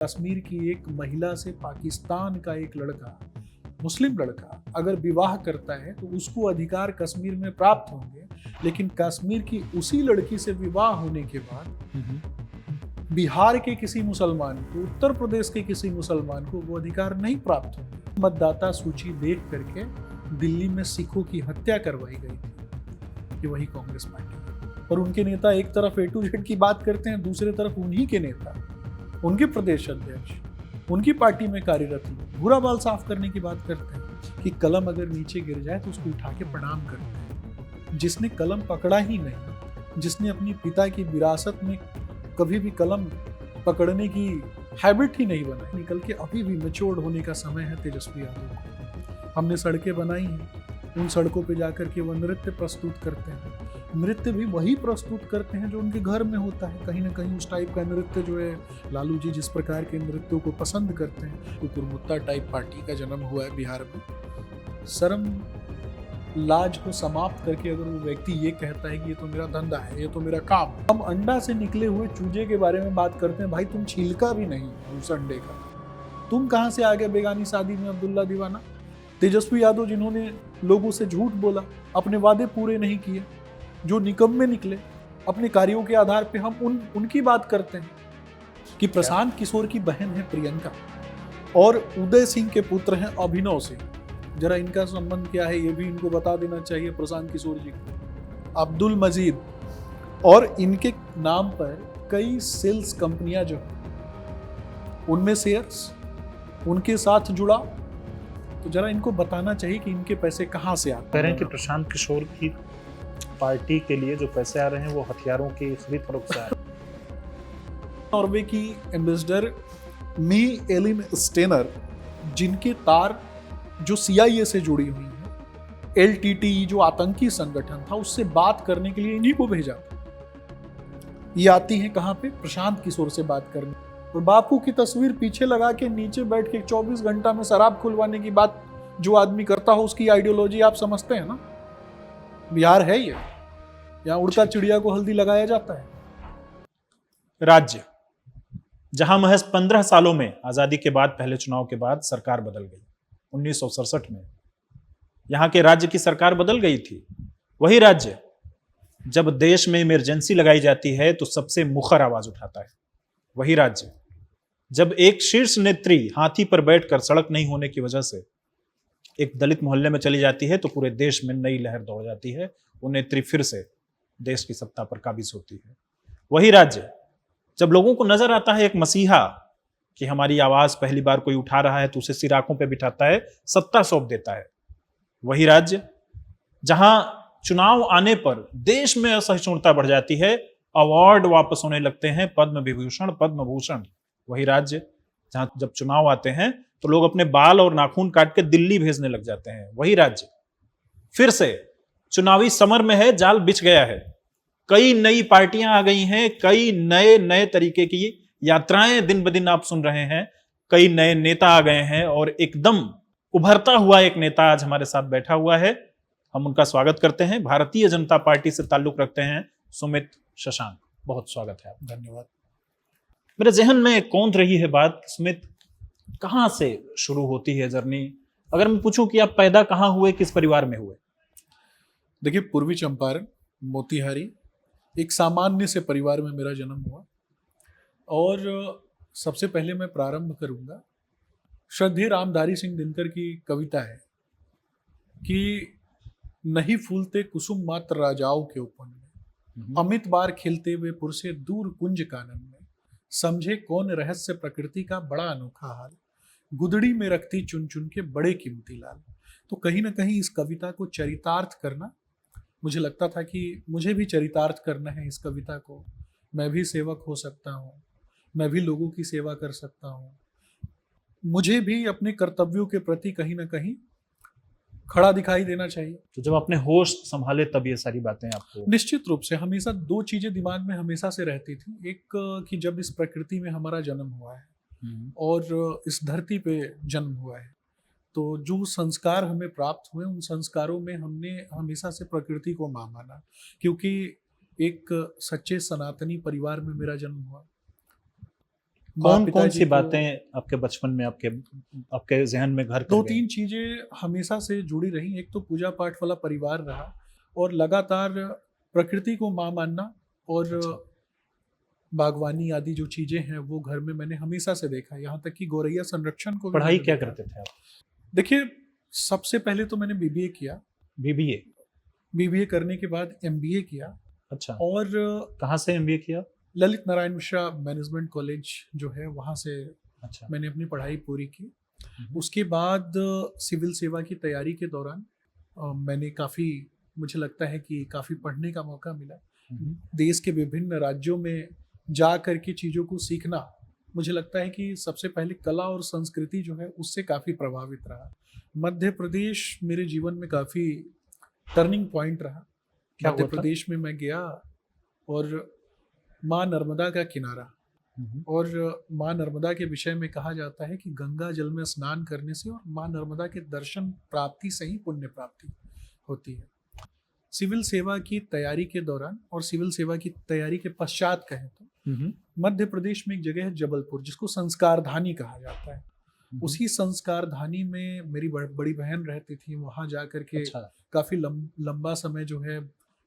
कश्मीर की एक महिला से पाकिस्तान का एक लड़का, मुस्लिम लड़का अगर विवाह करता है तो उसको अधिकार कश्मीर में प्राप्त होंगे, लेकिन कश्मीर की उसी लड़की से विवाह होने के बाद बिहार के किसी मुसलमान को, उत्तर प्रदेश के किसी मुसलमान को वो अधिकार नहीं प्राप्त होंगे। मतदाता सूची देख करके दिल्ली में सिखों की हत्या करवाई गई थी, ये वही कांग्रेस पार्टी। और उनके नेता एक तरफ A to Z की बात करते हैं, दूसरी तरफ उन्हीं के नेता, उनके प्रदेश अध्यक्ष, उनकी पार्टी में कार्यरत लोग बुरा बाल साफ करने की बात करते हैं कि कलम अगर नीचे गिर जाए तो उसको उठा के प्रणाम करते हैं। जिसने कलम पकड़ा ही नहीं, जिसने अपनी पिता की विरासत में कभी भी कलम पकड़ने की हैबिट ही नहीं बनाई, निकल के अभी भी मैच्योर्ड होने का समय है तेजस्वी यादव को। हमने सड़कें बनाई हैं, उन सड़कों पे जाकर के वो नृत्य प्रस्तुत करते हैं। नृत्य भी वही प्रस्तुत करते हैं जो उनके घर में होता है। कहीं ना कहीं उस टाइप का नृत्य जो है, लालू जी जिस प्रकार के नृत्यों को पसंद करते हैं, तो कुरमुत्ता टाइप पार्टी का जन्म हुआ है बिहार में। शर्म लाज को समाप्त करके अगर वो व्यक्ति ये कहता है कि ये तो मेरा धंधा है, ये तो मेरा काम है। हम अंडा से निकले हुए चूजे के बारे में बात करते हैं, भाई तुम छिलका भी नहीं उस अंडे का, तुम कहाँ से आ गए बेगानी शादी में अब्दुल्ला दीवाना। तेजस्वी यादव जिन्होंने लोगों से झूठ बोला, अपने वादे पूरे नहीं किए, जो निकम्मे निकले, अपने कार्यों के आधार पे हम उनकी बात करते हैं कि प्रशांत किशोर की बहन है प्रियंका और उदय सिंह के पुत्र हैं अभिनव सिंह। जरा इनका संबंध क्या है ये भी इनको बता देना चाहिए प्रशांत किशोर जी को। अब्दुल मजीद और इनके नाम पर कई सेल्स कंपनियां जो हैं उनमें शेयर्स उनके साथ जुड़ा, तो जरा इनको बताना चाहिए कि इनके पैसे कहाँ से आते हैं। कह रहे हैं कि प्रशांत किशोर की पार्टी के लिए जो पैसे आ रहे हैं वो हथियारों की खरीद फरोख्त से आ रहे हैं। नॉर्वे की एम्बेसडर मी एलिन स्टेनर, जिनके तार जो CIA से जुड़ी हुई है, LTTE जो आतंकी संगठन था उससे बात करने के लिए इन्हीं को भेजा। ये आती हैं कहाँ पे? प्रशांत किशोर से बात करने। और बापू की तस्वीर पीछे लगा के नीचे बैठ के 24 घंटा में शराब खुलवाने की बात जो आदमी करता हो, उसकी आइडियोलॉजी आप समझते हैं ना। बिहार है ये, यहाँ उड़ता चिड़िया को हल्दी लगाया जाता है। राज्य जहां महज 15 सालों में आजादी के बाद पहले चुनाव के बाद सरकार बदल गई। 1967 में यहां के राज्य की सरकार बदल गई थी। वही राज्य जब देश में इमरजेंसी लगाई जाती है तो सबसे मुखर आवाज उठाता है। वही राज्य जब एक शीर्ष नेत्री हाथी पर बैठकर सड़क नहीं होने की वजह से एक दलित मोहल्ले में चली जाती है तो पूरे देश में नई लहर दौड़ जाती है, वो नेत्री फिर से देश की सत्ता पर काबिज होती है। वही राज्य जब लोगों को नजर आता है एक मसीहा कि हमारी आवाज पहली बार कोई उठा रहा है तो उसे सिर आंखों पे बिठाता है, सत्ता सौंप देता है। वही राज्य जहां चुनाव आने पर देश में असहिष्णुता बढ़ जाती है, अवार्ड वापस होने लगते हैं, पद्म विभूषण, पद्म भूषण। वही राज्य जहां जब चुनाव आते हैं तो लोग अपने बाल और नाखून काट के दिल्ली भेजने लग जाते हैं। वही राज्य फिर से चुनावी समर में है, जाल बिछ गया है। कई नई पार्टियां आ गई हैं, कई नए नए तरीके की यात्राएं दिन ब दिन आप सुन रहे हैं, कई नए नेता आ गए हैं और एकदम उभरता हुआ एक नेता आज हमारे साथ बैठा हुआ है। हम उनका स्वागत करते हैं। भारतीय जनता पार्टी से ताल्लुक रखते हैं सुमित शशांक, बहुत स्वागत है आपका। धन्यवाद। मेरे जहन में कौंध रही है बात, सुमित, कहां से शुरू होती है जर्नी? अगर मैं पूछूं कि आप पैदा कहां हुए, किस परिवार में हुए? देखिए, पूर्वी चंपारण, मोतिहारी, एक सामान्य से परिवार में मेरा जन्म हुआ। और सबसे पहले मैं प्रारंभ करूंगा, श्रद्धेय रामधारी सिंह दिनकर की कविता है कि नहीं फूलते कुसुम मात्र राजाओं के उपवन में, अमित बार खिलते हुए पुरसे दूर कुंज कानन में, समझे कौन रहस्य प्रकृति का बड़ा अनोखा हाल, गुदड़ी में रखती चुन चुन के बड़े कीमती लाल। तो कहीं ना कहीं इस कविता को चरितार्थ करना, मुझे लगता था कि मुझे भी चरितार्थ करना है इस कविता को। मैं भी सेवक हो सकता हूँ, मैं भी लोगों की सेवा कर सकता हूँ, मुझे भी अपने कर्तव्यों के प्रति कहीं ना कहीं खड़ा दिखाई देना चाहिए। तो जब आपने होश संभाले तब ये सारी बातें आपको? निश्चित रूप से हमेशा दो चीजें दिमाग में हमेशा से रहती थी। एक कि जब इस प्रकृति में हमारा जन्म हुआ है और इस धरती पे जन्म हुआ है, तो जो संस्कार हमें प्राप्त हुए उन संस्कारों में हमने हमेशा से प्रकृति को मां माना, क्योंकि एक सच्चे सनातनी परिवार में मेरा जन्म हुआ। माँ कौन कौन पिताजी सी को बातें आपके बचपन में आपके आपके जहन में घर कर दो गई? तीन चीजें हमेशा से जुड़ी रही। एक तो पूजा पाठ वाला परिवार रहा, और लगातार प्रकृति को माँ मानना, और अच्छा। बागवानी आदि जो चीजें हैं वो घर में मैंने हमेशा से देखा है। यहाँ तक कि गौरैया संरक्षण को भी पढ़ाई मैंने क्या देखा। करते थे आप? देखिए, सबसे पहले तो मैंने बीबीए किया। बीबीए? बीबीए करने के बाद एमबीए किया, अच्छा। और कहाँ से एमबीए किया? ललित नारायण मिश्रा मैनेजमेंट कॉलेज जो है वहाँ से अच्छा। मैंने अपनी पढ़ाई पूरी की। हम्म। उसके बाद सिविल सेवा की तैयारी के दौरान मैंने मुझे लगता है कि काफ़ी पढ़ने का मौका मिला। हम्म। देश के विभिन्न राज्यों में जा कर के चीज़ों को सीखना, मुझे लगता है कि सबसे पहले कला और संस्कृति जो है उससे काफ़ी प्रभावित रहा। मध्य प्रदेश मेरे जीवन में काफ़ी टर्निंग पॉइंट रहा। क्या मध्य हुआ था? प्रदेश में मैं गया, और माँ नर्मदा का किनारा, हम्म। और माँ नर्मदा के विषय में कहा जाता है कि गंगा जल में स्नान करने से और माँ नर्मदा के दर्शन प्राप्ति से ही पुण्य प्राप्ति होती है। सिविल सेवा की तैयारी के दौरान और सिविल सेवा की तैयारी के पश्चात कहें तो हम्म। मध्य प्रदेश में एक जगह है जबलपुर, जिसको संस्कारधानी कहा जाता है। उसी संस्कारधानी में मेरी बड़ी बहन रहती थी। वहाँ जा कर के अच्छा। काफ़ी लंबा समय जो है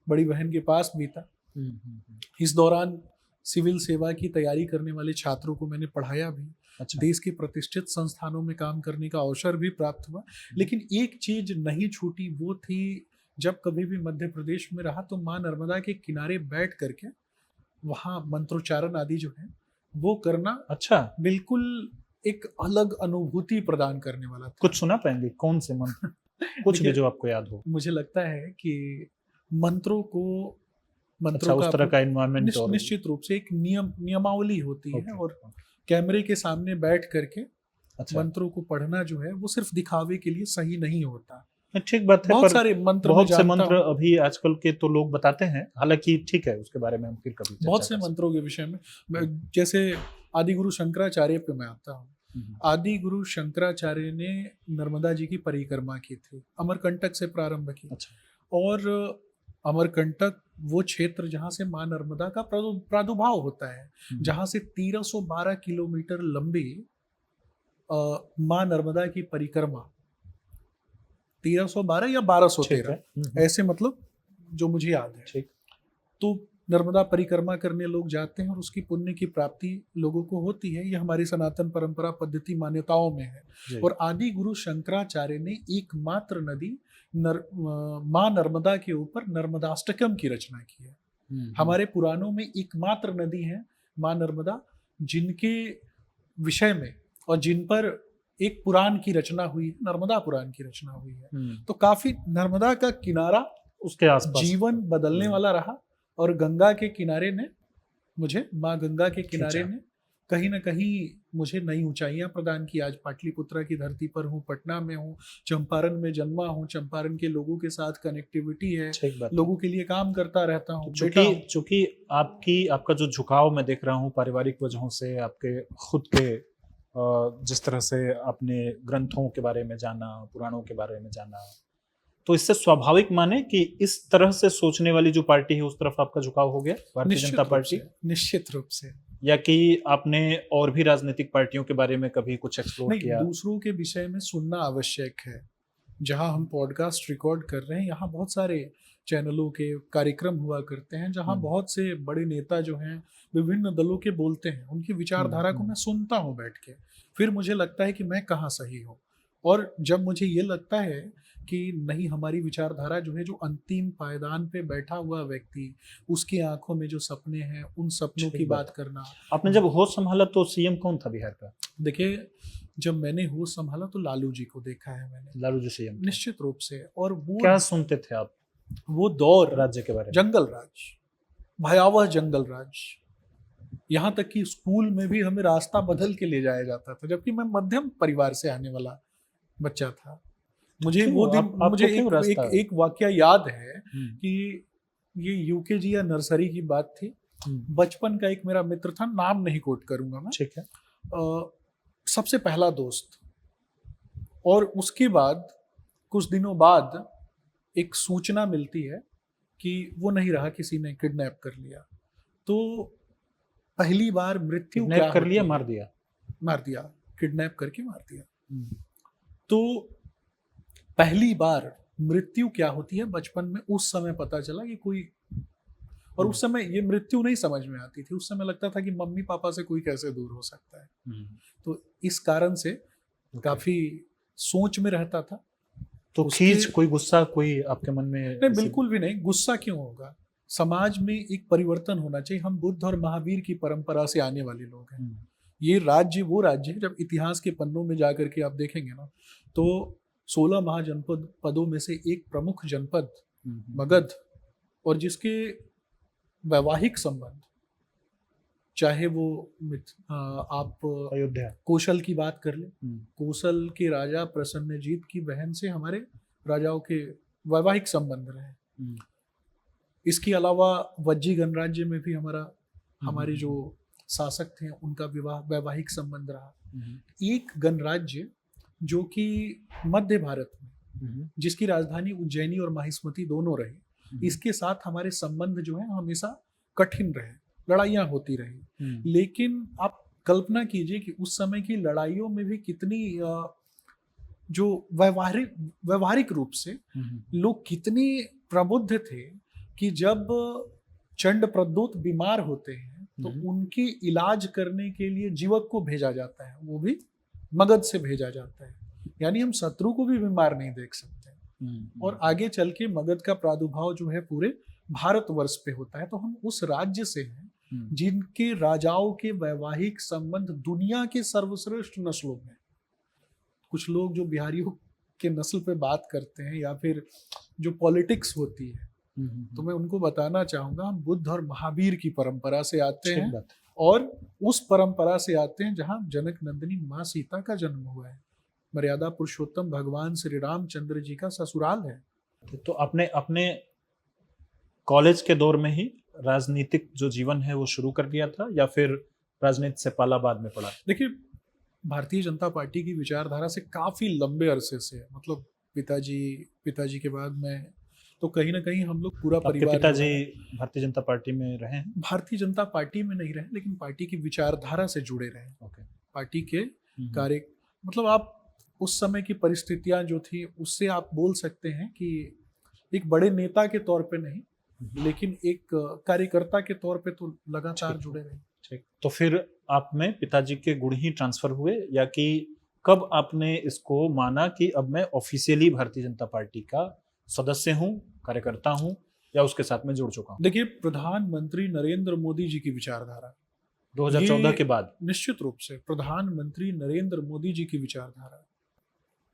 बड़ी बहन के पास बीता। हम्म। इस दौरान सिविल सेवा की तैयारी करने वाले छात्रों को मैंने पढ़ाया भी। अच्छा। देश के प्रतिष्ठित संस्थानों में काम करने का अवसर भी प्राप्त हुआ। लेकिन एक चीज नहीं छूटी, वो थी जब कभी भी मध्य प्रदेश में रहा तो माँ नर्मदा के किनारे बैठ करके वहाँ मंत्रोच्चारण आदि जो है वो करना अच्छा। बिल्कुल एक अलग अनुभूति प्रदान करने वाला था। कुछ सुना पाएंगे? कौन से मंत्र? कुछ भी देखिए, जो आपको याद हो। मुझे लगता है कि मंत्रों अच्छा, का उस तरह का एनवायरनमेंट और निश्चित रूप से एक नियमावली होती है, ओके। और कैमरे के सामने बैठ करके अच्छा। मंत्रों को पढ़ना जो है वो सिर्फ दिखावे के लिए सही नहीं होता। ठीक बात है, बहुत पर सारे मंत्र मैं बहुत से जानता मंत्र हूँ। अभी आजकल के तो लोग बताते हैं, हालांकि ठीक है, उसके बारे में हम फिर कभी बहुत चर्चा से कर सकते मंत्रों के विषय में जैसे आदि गुरु शंकराचार्य पे मैं आता हूँ। हैं। आदि गुरु शंकराचार्य ने नर्मदा जी की परिक्रमा की थी, अमरकंटक से प्रारंभ की। अच्छा। और अमरकंटक वो क्षेत्र जहाँ से माँ नर्मदा का प्रादुर्भाव होता है, जहाँ से 1312 किलोमीटर लंबी माँ नर्मदा की परिक्रमा, 1312 या ठीक 1213 है। ऐसे, मतलब जो मुझे याद है। ठीक। तो नर्मदा परिक्रमा करने लोग जाते हैं और उसकी पुण्य की प्राप्ति लोगों को होती है। ये हमारी सनातन परंपरा पद्धति मान्यताओं में है। जी। और आदि गुरु शंकराचार्य ने एकमात्र नदी माँ नर्मदा के ऊपर नर्मदाष्टकम की रचना की है। हमारे पुराणों में एकमात्र नदी है माँ नर्मदा, जिनके विषय में और जिन पर एक पुराण की रचना हुई है, नर्मदा पुराण की रचना हुई है। तो काफी नर्मदा का किनारा उसके आसपास जीवन बदलने वाला रहा, और गंगा के किनारे ने मुझे, माँ गंगा के किनारे खींचा। ने कहीं ना कहीं मुझे नई ऊंचाइयां प्रदान की। आज पाटलिपुत्रा की धरती पर हूँ, पटना में हूँ, चंपारण में जन्मा हूँ, चंपारण के लोगों के साथ कनेक्टिविटी है, ठीक बात है। लोगों के लिए काम करता रहता हूँ। चूंकि आपका जो झुकाव मैं देख रहा हूँ पारिवारिक वजहों से, आपके खुद के जिस तरह से आपने ग्रंथों के बारे में जाना, पुराणों के बारे में जाना, तो इससे स्वाभाविक माने कि इस तरह से सोचने वाली जो पार्टी है उस तरफ आपका झुकाव हो गया, भारतीय जनता पार्टी। निश्चित रूप से। या कि आपने और भी राजनीतिक पार्टियों के बारे में कभी कुछ एक्सप्लोर किया? दूसरों के विषय में सुनना आवश्यक है। जहां हम पॉडकास्ट रिकॉर्ड कर रहे हैं, यहाँ बहुत सारे चैनलों के कार्यक्रम हुआ करते हैं, जहां बहुत से बड़े नेता जो हैं विभिन्न दलों के बोलते हैं। उनकी विचारधारा को मैं सुनता हूँ बैठ के, फिर मुझे लगता है कि मैं कहाँ सही हूँ। और जब मुझे ये लगता है कि नहीं, हमारी विचारधारा जो है, जो अंतिम पायदान पे बैठा हुआ व्यक्ति, उसकी आंखों में जो सपने हैं, उन सपनों की बात करना। आपने जब होश संभाला तो सीएम कौन था बिहार का? देखिए, जब मैंने होश संभाला तो लालू जी को देखा है मैंने। लालू जी सीएम? निश्चित रूप से। और वो क्या सुनते थे आप वो दौर राज्य के बारे में? जंगल राज, भयावह जंगल राज। यहाँ तक कि स्कूल में भी हमें रास्ता बदल के ले जाया जाता था, जबकि मैं मध्यम परिवार से आने वाला बच्चा था। मुझे वो दिन मुझे एक वाकया याद है कि ये यूकेजी या नर्सरी की बात थी। बचपन का एक मेरा मित्र था, नाम नहीं कोट करूंगा मैं। ठीक है। सबसे पहला दोस्त। और उसके बाद कुछ दिनों बाद एक सूचना मिलती है कि वो नहीं रहा, किसी ने किडनैप कर लिया। तो पहली बार मृत्यु क्या किडनैप कर लिया, होती है? मार दिया। मार दिया, किडनैप करके मार दिया। तो पहली बार मृत्यु क्या होती है बचपन में उस समय पता चला कि कोई, और उस समय ये मृत्यु नहीं समझ में आती थी, उस समय लगता था कि मम्मी पापा से कोई कैसे दूर हो सकता है। तो इस कारण से काफी सोच में रहता था। तो खींच, कोई गुस्सा, कोई आपके मन में? नहीं, बिल्कुल भी नहीं, गुस्सा क्यों होगा? समाज में एक परिवर्तन होना चाहिए। हम बुद्ध और महावीर की परंपरा से आने वाले लोग हैं। ये राज्य वो राज्य है, जब इतिहास के पन्नों में जाकर के आप देखेंगे ना, तो 16 महाजनपद पदों में से एक प्रमुख जनपद मगध, और जिसके वैवाहिक संबंध, चाहे वो आप अयोध्या, कौशल की बात कर ले, कौशल के राजा प्रसन्नजीत की बहन से हमारे राजाओं के वैवाहिक संबंध रहे। इसके अलावा वज्जी गणराज्य में भी हमारे जो शासक थे उनका विवाह वैवाहिक संबंध रहा। एक गणराज्य जो कि मध्य भारत में, जिसकी राजधानी उज्जैनी और माहिष्मती दोनों रही, इसके साथ हमारे संबंध जो है हमेशा कठिन रहे, लड़ाइयाँ होती रही। लेकिन आप कल्पना कीजिए कि उस समय की लड़ाइयों में भी कितनी जो व्यवहारिक रूप से लोग कितने प्रबुद्ध थे कि जब चंड प्रद्योत बीमार होते हैं तो उनकी इलाज करने के लिए जीवक को भेजा जाता है, वो भी मगध से भेजा जाता है। यानी हम शत्रु को भी बीमार नहीं देख सकते। और आगे चल के मगध का प्रादुर्भाव जो है पूरे भारतवर्ष पे होता है। तो हम उस राज्य से हैं जिनके राजाओं के वैवाहिक संबंध दुनिया के सर्वश्रेष्ठ नस्लों में। कुछ लोग जो बिहारियों के नस्ल पे बात करते हैं या फिर जो पॉलिटिक्स होती है, तो मैं उनको बताना चाहूंगा हम बुद्ध और महावीर की परंपरा से आते हैं, और उस परंपरा से आते हैं जहां जनक नंदिनी माँ सीता का जन्म हुआ है, मर्यादा पुरुषोत्तम भगवान श्री रामचंद्र जी का ससुराल है। तो अपने कॉलेज के दौर में ही राजनीतिक जो जीवन है वो शुरू कर दिया था, या फिर राजनीति से पाला बाद में पड़ा? देखिए, भारतीय जनता पार्टी की विचारधारा से काफी लंबे अरसे से, मतलब पिताजी के बाद में, तो कहीं ना कहीं हम लोग पूरा परिवार। पिताजी भारतीय जनता पार्टी में रहे हैं? भारतीय जनता पार्टी में नहीं रहे, लेकिन पार्टी की विचारधारा से जुड़े रहे। पार्टी के कार्य, मतलब आप उस समय की परिस्थितियां जो थी उससे आप बोल सकते हैं कि एक बड़े नेता के तौर पे नहीं, लेकिन एक कार्यकर्ता के तौर पे तो लगातार जुड़े रहे। ठीक। तो फिर आप में पिताजी के गुण ही ट्रांसफर हुए, या कि कब आपने इसको माना कि अब मैं ऑफिशियली भारतीय जनता पार्टी का सदस्य हूं, कार्यकर्ता हूं, या उसके साथ में जुड़ चुका हूं? देखिए, प्रधानमंत्री नरेंद्र मोदी जी की विचारधारा 2014 के बाद, निश्चित रूप से प्रधानमंत्री नरेंद्र मोदी जी की विचारधारा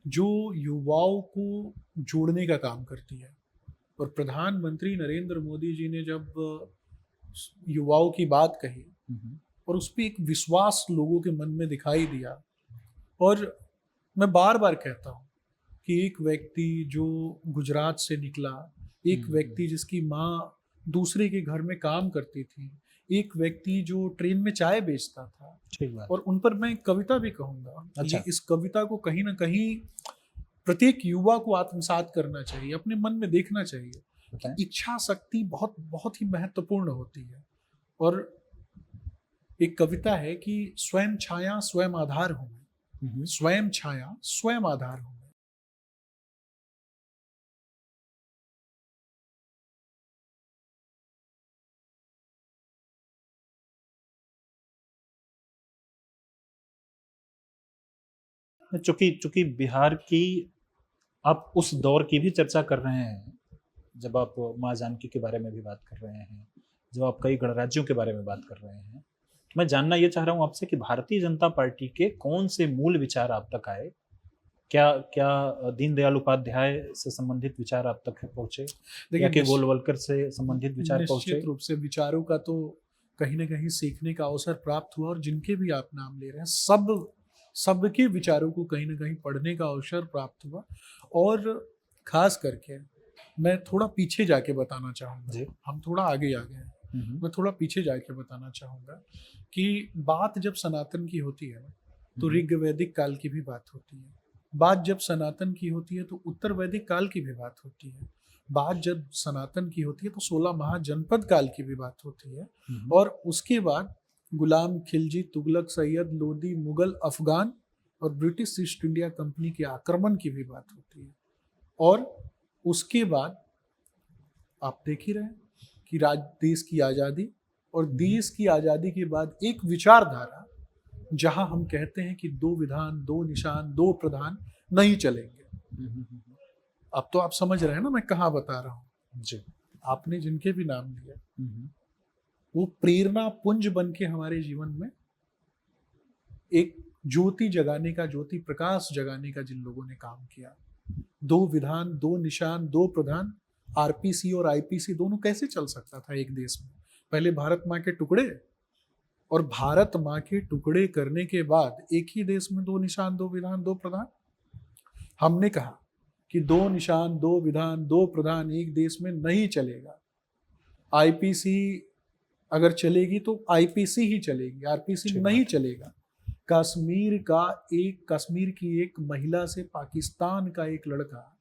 जो युवाओं को जोड़ने का काम करती है, और प्रधानमंत्री नरेंद्र मोदी जी ने जब युवाओं की बात कही और उस पर एक विश्वास लोगों के मन में दिखाई दिया, और मैं बार बार कहता हूँ कि एक व्यक्ति जो गुजरात से निकला, एक व्यक्ति जिसकी माँ दूसरे के घर में काम करती थी, एक व्यक्ति जो ट्रेन में चाय बेचता था, और उन पर मैं कविता भी कहूँगा। अच्छा। इस कविता को कहीं ना कहीं प्रत्येक युवा को आत्मसात करना चाहिए, अपने मन में देखना चाहिए। इच्छा शक्ति बहुत बहुत ही महत्वपूर्ण होती है। और एक कविता है कि स्वयं छाया स्वयं आधार हूं मैं, स्वयं छाया स्वयं आधार हूं मैं। चूंकि बिहार की आप उस दौर की भी चर्चा कर रहे हैं, जब आप माँ जानकी के बारे में भी बात कर रहे हैं, जब आप कई गणराज्यों के बारे में बात कर रहे हैं, मैं जानना ये चाह रहा हूँ आपसे कि भारतीय जनता पार्टी के कौन से मूल विचार आप तक आए? क्या दीनदयाल उपाध्याय से संबंधित विचार आप तक पहुंचे, या कि गोलवलकर से संबंधित विचार पहुंचे? निश्चित रूप से विचारों का तो कहीं ना कहीं सीखने का अवसर प्राप्त हुआ, और जिनके भी आप नाम ले रहे हैं सबके विचारों को कहीं ना कहीं पढ़ने का अवसर प्राप्त हुआ। और खास करके मैं थोड़ा पीछे जाके बताना चाहूँगा, हम थोड़ा आगे आ गए, मैं थोड़ा पीछे जाके बताना चाहूँगा कि बात जब सनातन की होती है ना, तो ऋग वैदिक काल की भी बात होती है। बात जब सनातन की होती है तो उत्तर वैदिक काल की भी बात होती है। बात जब सनातन की होती है तो 16 महाजनपद काल की भी बात होती है। और उसके बाद गुलाम खिलजी, तुगलक, सैयद, लोदी, मुगल, अफगान और ब्रिटिश ईस्ट इंडिया कंपनी के आक्रमण की भी बात होती है। और उसके बाद आप देख ही रहे हैं कि देश की आज़ादी, और देश की आज़ादी के बाद एक विचारधारा जहां हम कहते हैं कि दो विधान, दो निशान, दो प्रधान नहीं चलेंगे। अब तो आप समझ रहे हैं ना मैं कहाँ बता रहा हूँ। जी। आपने जिनके भी नाम लिए वो प्रेरणा पुंज बन के हमारे जीवन में एक ज्योति जगाने का, ज्योति प्रकाश जगाने का जिन लोगों ने काम किया। दो विधान, दो निशान, दो प्रधान, आरपीसी और आईपीसी दोनों कैसे चल सकता था एक देश में? पहले भारत माँ के टुकड़े, और भारत माँ के टुकड़े करने के बाद एक ही देश में दो निशान, दो विधान, दो प्रधान। हमने कहा कि दो निशान, दो विधान, दो प्रधान एक देश में नहीं चलेगा। आईपीसी अगर चलेगी तो आईपीसी ही चलेगी, आरपीसी नहीं चलेगा। कश्मीर की एक महिला से पाकिस्तान का एक लड़का,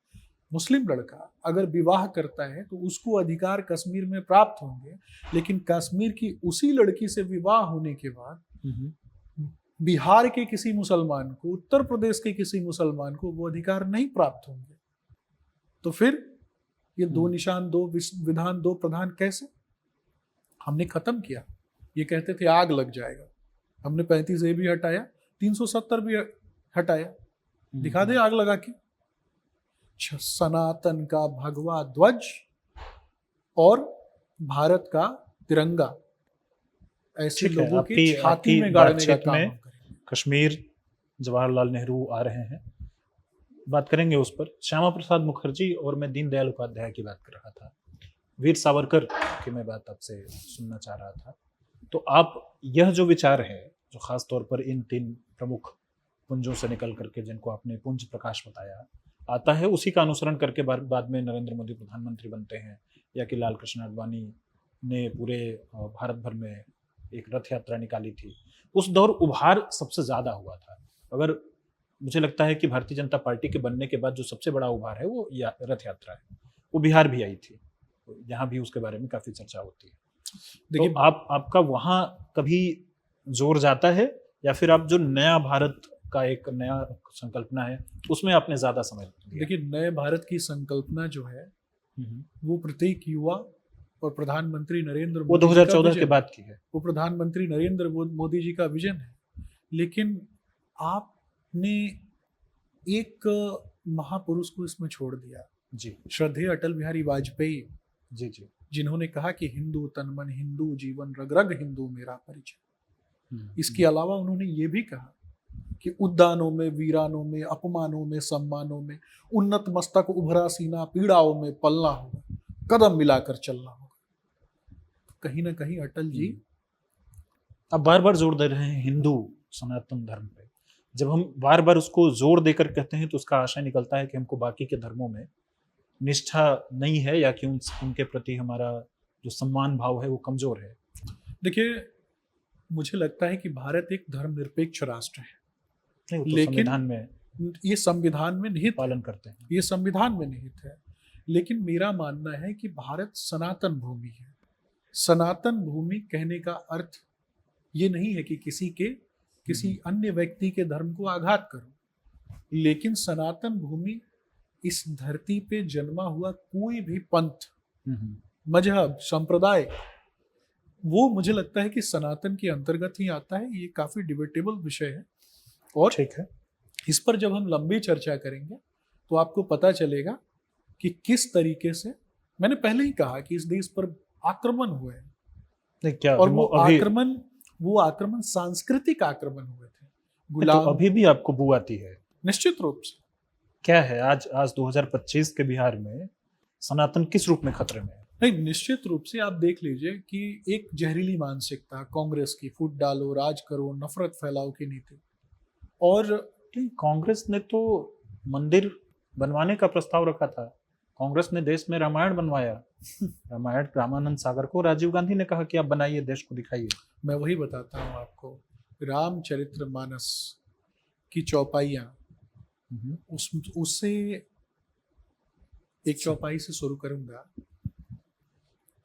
मुस्लिम लड़का अगर विवाह करता है तो उसको अधिकार कश्मीर में प्राप्त होंगे, लेकिन कश्मीर की उसी लड़की से विवाह होने के बाद बिहार के किसी मुसलमान को, उत्तर प्रदेश के किसी मुसलमान को वो अधिकार नहीं प्राप्त होंगे। तो फिर ये दो निशान, दो विधान, दो प्रधान कैसे? हमने खत्म किया। ये कहते थे आग लग जाएगा, हमने 35A भी हटाया, 370 भी हटाया। दिखा दे आग लगा के। सनातन का भगवा ध्वज और भारत का तिरंगा ऐसे लोगों की छाती में गाड़ने का काम हम करेंगे। कश्मीर, जवाहरलाल नेहरू आ रहे हैं, बात करेंगे उस पर। श्यामा प्रसाद मुखर्जी और मैं दीनदयाल उपाध्याय की बात कर रहा था, वीर सावरकर की मैं बात आपसे सुनना चाह रहा था। तो आप यह जो विचार है, जो खास तौर पर इन तीन प्रमुख पुंजों से निकल करके जिनको आपने पुंज प्रकाश बताया आता है, उसी का अनुसरण करके बाद में नरेंद्र मोदी प्रधानमंत्री बनते हैं, या कि लाल कृष्ण आडवाणी ने पूरे भारत भर में एक रथ यात्रा निकाली थी। उस दौर उभार सबसे ज्यादा हुआ था। अगर मुझे लगता है कि भारतीय जनता पार्टी के बनने के बाद जो सबसे बड़ा उभार है वो रथ यात्रा है। वो बिहार भी आई थी, यहाँ भी उसके बारे में काफी चर्चा होती है। देखिए, तो आपका वहां कभी जोर जाता है, या फिर आप जो नया भारत का एक नया संकल्पना है उसमें आपने ज्यादा समय दिया? देखिए, नए भारत की संकल्पना जो है वो प्रत्येक युवा और प्रधानमंत्री नरेंद्र मोदी, वो 2014 के बाद की है, वो प्रधानमंत्री नरेंद्र मोदी जी का विजन है। लेकिन आपने एक महापुरुष को इसमें छोड़ दिया जी, श्रद्धेय अटल बिहारी वाजपेयी जी जी, जिन्होंने कहा कि हिंदू तन मन, हिंदू जीवन, रग रग हिंदू मेरा परिचय। इसके अलावा उन्होंने ये भी कहा कि उद्यानों में, वीरानों में, अपमानों में, सम्मानों में, उन्नत मस्तक उभरा सीना, पीड़ाओं में पलना होगा, कदम मिलाकर चलना होगा। कहीं ना कहीं अटल जी अब बार बार जोर दे रहे हैं हिंदू सनातन धर्म पे। जब हम बार बार उसको जोर देकर कहते हैं तो उसका आशय निकलता है कि हमको बाकी के धर्मों में निष्ठा नहीं है, या कि उनके प्रति हमारा जो सम्मान भाव है वो कमजोर है। देखिए, मुझे लगता है कि भारत एक धर्मनिरपेक्ष राष्ट्र है, लेकिन संविधान में, ये संविधान में निहित पालन करते हैं, ये संविधान में निहित है। लेकिन मेरा मानना है कि भारत सनातन भूमि है। सनातन भूमि कहने का अर्थ ये नहीं है कि किसी अन्य व्यक्ति के धर्म को आघात करो, लेकिन सनातन भूमि इस धरती पे जन्मा हुआ कोई भी पंथ, मजहब, संप्रदाय, वो मुझे लगता है कि सनातन के अंतर्गत ही आता है। ये काफी डिबेटेबल विषय है, और ठीक है, इस पर जब हम लंबी चर्चा करेंगे तो आपको पता चलेगा कि किस तरीके से, मैंने पहले ही कहा कि इस देश पर आक्रमण हुए हैं, क्या और वो आक्रमण सांस्कृतिक आक्रमण हुए थे। गुलाम, तो अभी भी आपको बू आती है? निश्चित रूप से। क्या है आज 2025 के बिहार में सनातन किस रूप में खतरे में है? नहीं, निश्चित रूप से आप देख लीजिए कि एक जहरीली मानसिकता कांग्रेस की, फूट डालो, राज करो, नफरत फैलाओ की नीति। और कांग्रेस ने तो मंदिर बनवाने का प्रस्ताव रखा था, कांग्रेस ने देश में रामायण बनवाया। रामायण रामानंद सागर को राजीव गांधी ने कहा कि आप बनाइए, देश को दिखाइए। मैं वही बताता हूँ आपको, रामचरितमानस की चौपाइयाँ, उससे एक चौपाई से शुरू करूंगा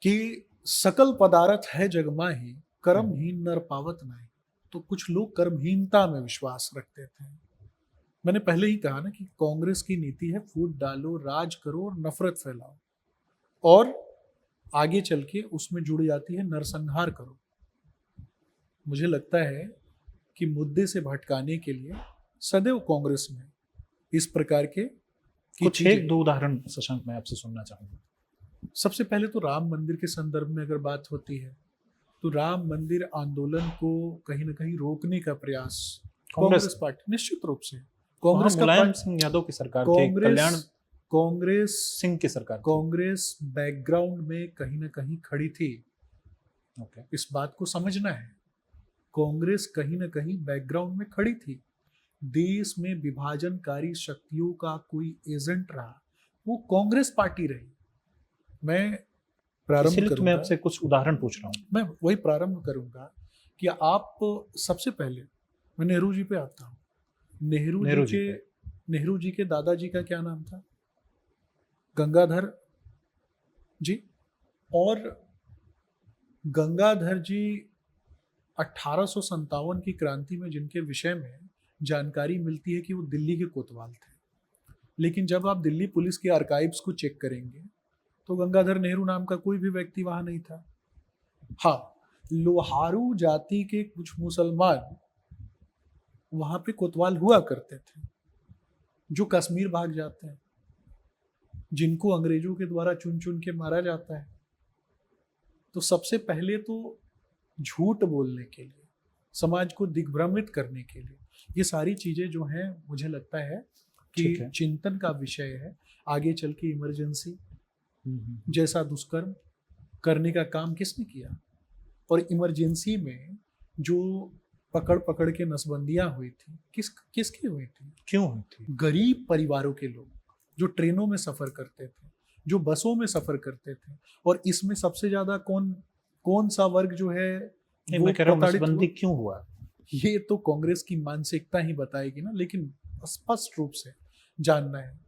कि सकल पदार्थ है जग माही, कर्महीन नर पावत नहीं। तो कुछ लोग कर्महीनता में विश्वास रखते थे। मैंने पहले ही कहा ना कि कांग्रेस की नीति है फूट डालो, राज करो और नफरत फैलाओ, और आगे चल के उसमें जुड़ जाती है नरसंहार करो। मुझे लगता है कि मुद्दे से भटकाने के लिए सदैव कांग्रेस में इस प्रकार के कुछ एक दो उदाहरण शशांक मैं आपसे सुनना चाहूंगा। सबसे पहले तो राम मंदिर के संदर्भ में अगर बात होती है तो राम मंदिर आंदोलन को कहीं ना कहीं रोकने का प्रयास कांग्रेस पार्टी, निश्चित रूप से कांग्रेस का मुलायम सिंह यादव की सरकार थी, कल्याण कांग्रेस सिंह की सरकार थी। कांग्रेस बैकग्राउंड में कहीं ना कहीं खड़ी थी। ओके, इस बात को समझना है, कांग्रेस कहीं ना कहीं बैकग्राउंड में खड़ी थी। देश में विभाजनकारी शक्तियों का कोई एजेंट रहा, वो कांग्रेस पार्टी रही। मैं प्रारंभ इसलिए तो मैं करूंगा, आपसे कुछ उदाहरण पूछ रहा हूँ। मैं वही प्रारंभ करूंगा कि आप सबसे पहले मैं नेहरू जी पे आता हूँ। नेहरू जी के दादाजी का क्या नाम था? गंगाधर जी। और गंगाधर जी 1857 की क्रांति में जिनके विषय में जानकारी मिलती है कि वो दिल्ली के कोतवाल थे, लेकिन जब आप दिल्ली पुलिस के आर्काइव्स को चेक करेंगे तो गंगाधर नेहरू नाम का कोई भी व्यक्ति वहां नहीं था। हाँ, लोहारू जाति के कुछ मुसलमान वहां पे कोतवाल हुआ करते थे जो कश्मीर भाग जाते हैं, जिनको अंग्रेजों के द्वारा चुन चुन के मारा जाता है। तो सबसे पहले तो झूठ बोलने के लिए, समाज को दिग्भ्रमित करने के लिए, ये सारी चीजें जो हैं मुझे लगता है कि चिंतन का विषय है। आगे चल के इमरजेंसी जैसा दुष्कर्म करने का काम किसने किया? और इमरजेंसी में जो पकड़ पकड़ के नसबंदियां हुई थी, किसकी हुई थी, क्यों हुई थी? गरीब परिवारों के लोग जो ट्रेनों में सफर करते थे, जो बसों में सफर करते थे। और इसमें सबसे ज्यादा कौन सा वर्ग जो है वो प्रताड़ित नसबंदी क्यों हुआ? ये तो कांग्रेस की मानसिकता ही बताएगी ना, लेकिन स्पष्ट रूप से जानना है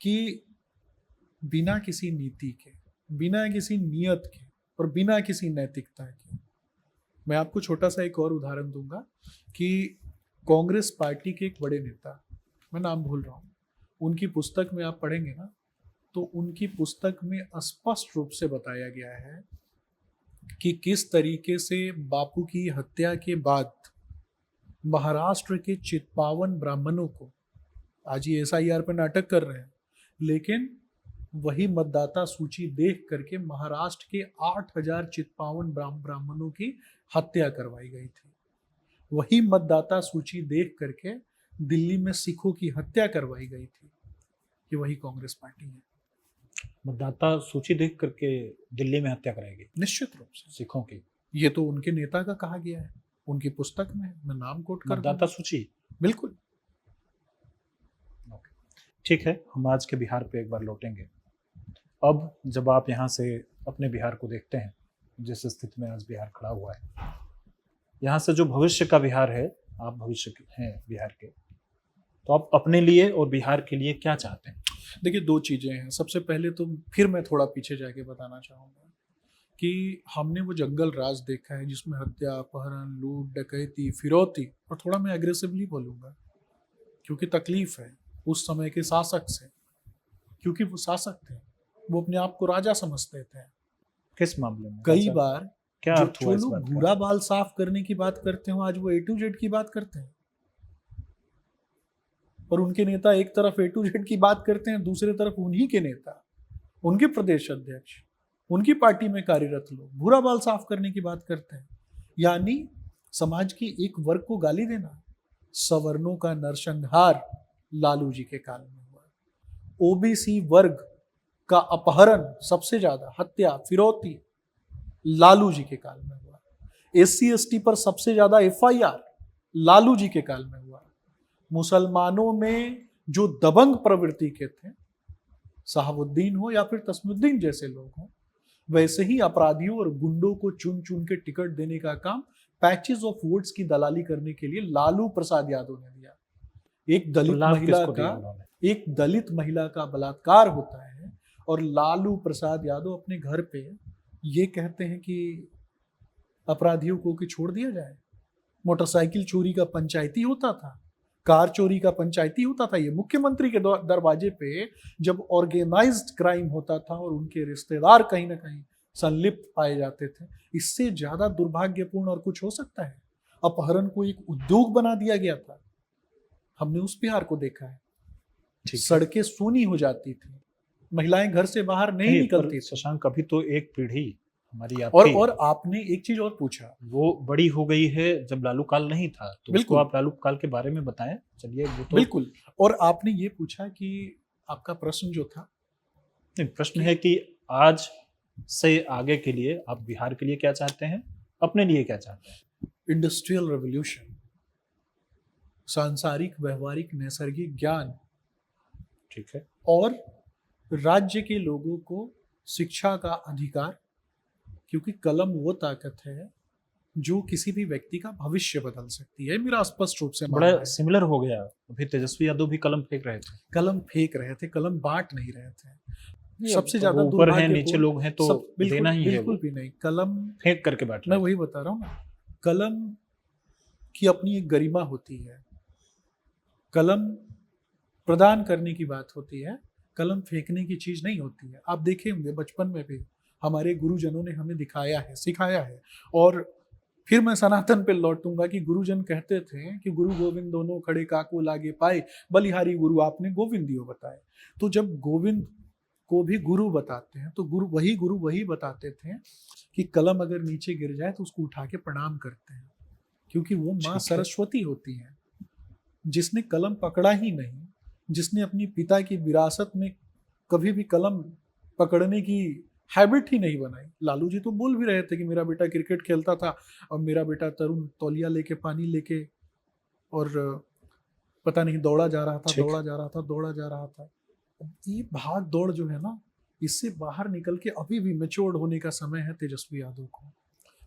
कि बिना किसी नीति के, बिना किसी नियत के और बिना किसी नैतिकता के, मैं आपको छोटा सा एक और उदाहरण दूंगा कि कांग्रेस पार्टी के एक बड़े नेता, मैं नाम भूल रहा हूँ, उनकी पुस्तक में आप पढ़ेंगे ना तो उनकी पुस्तक में स्पष्ट रूप से बताया गया है कि किस तरीके से बापू की हत्या के बाद महाराष्ट्र के चित्पावन ब्राह्मणों को, आज ये SIR पे नाटक कर रहे हैं, लेकिन वही मतदाता सूची देख करके महाराष्ट्र के 8000 चित्पावन ब्राह्मणों की हत्या करवाई गई थी। वही मतदाता सूची देख करके दिल्ली में सिखों की हत्या करवाई गई थी। ये वही कांग्रेस पार्टी है। मतदाता सूची देख करके दिल्ली में हत्या कराएगी? निश्चित रूप से सिखों की। ये तो उनके नेता का कहा गया है, उनकी पुस्तक में, मैं नाम कोट कर मतदाता सूची। बिल्कुल। ठीक है, हम आज के बिहार पे एक बार लौटेंगे। अब जब आप यहाँ से अपने बिहार को देखते हैं, जिस स्थिति में आज बिहार खड़ा हुआ है, यहाँ से जो भविष्य का बिहार है, आप भविष्य हैं बिहार के, तो आप अपने लिए और बिहार के लिए क्या चाहते हैं? देखिए, दो चीजें हैं। सबसे पहले तो फिर मैं थोड़ा पीछे जाके बताना चाहूंगा कि हमने वो जंगल राज देखा है जिसमें हत्या, अपहरण, लूट, डकैती, फिरौती, और थोड़ा मैं एग्रेसिवली बोलूंगा क्योंकि तकलीफ है उस समय के शासक से, क्योंकि वो शासक थे, वो अपने आप को राजा समझते थे। किस मामले में? कई बार क्या जो लोग भूरा बाल साफ करने की बात करते हो, आज वो A to Z की बात करते हैं, और उनके नेता एक तरफ A to Z की बात करते हैं, दूसरे तरफ उन्हीं के नेता, उनके प्रदेश अध्यक्ष, उनकी पार्टी में कार्यरत लोग भूरा बाल साफ करने की बात करते हैं। यानी समाज की एक वर्ग को गाली देना। सवर्णों का नरसंहार लालू जी के काल में हुआ। OBC वर्ग का अपहरण सबसे ज्यादा, हत्या, फिरौती लालू जी के काल में हुआ। SC ST पर सबसे ज्यादा FIR लालू जी के काल में हुआ। मुसलमानों में जो दबंग प्रवृत्ति के थे, शहाबुद्दीन हो या फिर तस्मुद्दीन जैसे लोग हों, वैसे ही अपराधियों और गुंडों को चुन चुन के टिकट देने का काम पैचेस ऑफ वोट्स की दलाली करने के लिए लालू प्रसाद यादव ने दिया। एक दलित महिला का बलात्कार होता है और लालू प्रसाद यादव अपने घर पे ये कहते हैं कि अपराधियों को कि छोड़ दिया जाए? मोटरसाइकिल चोरी का पंचायती होता था, कार चोरी का पंचायती होता था। ये मुख्यमंत्री के दरवाजे पे जब ऑर्गेनाइज्ड क्राइम होता था और उनके रिश्तेदार कहीं ना कहीं संलिप्त पाए जाते थे, इससे ज्यादा दुर्भाग्यपूर्ण और कुछ हो सकता है? अपहरण को एक उद्योग बना दिया गया था। हमने उस बिहार को देखा है, सड़कें सूनी हो जाती थी, महिलाएं घर से बाहर नहीं निकलती। शशांक, कभी तो एक पीढ़ी हमारी आपकी और आपने एक चीज और पूछा, वो बड़ी हो गई है जब लालू काल नहीं था, तो उसको आप लालू काल के बारे में बताएं। चलिए, वो तो बिल्कुल। और आपने ये पूछा कि आपका प्रश्न जो था, नहीं, प्रश्न है कि आज से आगे के लिए आप बिहार के लिए क्या चाहते हैं, अपने लिए क्या चाहते हैं? इंडस्ट्रियल रेवोल्यूशन, सांसारिक, व्यवहारिक, नैसर्गिक ज्ञान, ठीक है, और राज्य के लोगों को शिक्षा का अधिकार, क्योंकि कलम वो ताकत है जो किसी भी व्यक्ति का भविष्य बदल सकती है। मेरा स्पष्ट रूप से बड़ा सिमिलर हो गया। अभी तेजस्वी यादव भी कलम फेंक रहे थे, कलम बांट नहीं रहे थे। सबसे ज्यादा ऊपर है, नीचे लोग हैं, तो देना ही है। बिल्कुल भी नहीं, कलम फेंक करके बैठ। मैं वही बता रहा हूँ ना, कलम की अपनी एक गरिमा होती है, कलम प्रदान करने की बात होती है, कलम फेंकने की चीज नहीं होती है। आप देखे होंगे बचपन में भी हमारे गुरुजनों ने हमें दिखाया है, सिखाया है। और फिर मैं सनातन पे लौटूंगा कि गुरुजन कहते थे कि गुरु गोविंद दोनों खड़े काको लागे पाए, बलिहारी गुरु आपने गोविंदियो बताए। तो जब गोविंद को भी गुरु बताते हैं तो गुरु वही बताते थे कि कलम अगर नीचे गिर जाए तो उसको उठा के प्रणाम करते हैं, क्योंकि वो माँ सरस्वती होती है। जिसने कलम पकड़ा ही नहीं, जिसने अपनी पिता की विरासत में कभी भी कलम पकड़ने की हैबिट ही नहीं बनाई। लालू जी तो बोल भी रहे थे कि मेरा बेटा क्रिकेट खेलता था और मेरा बेटा तरुण तौलिया लेके, पानी लेके, और पता नहीं दौड़ा जा रहा था। ये भाग दौड़ जो है ना, इससे बाहर निकल के अभी भी मैच्योर्ड होने का समय है तेजस्वी यादव को।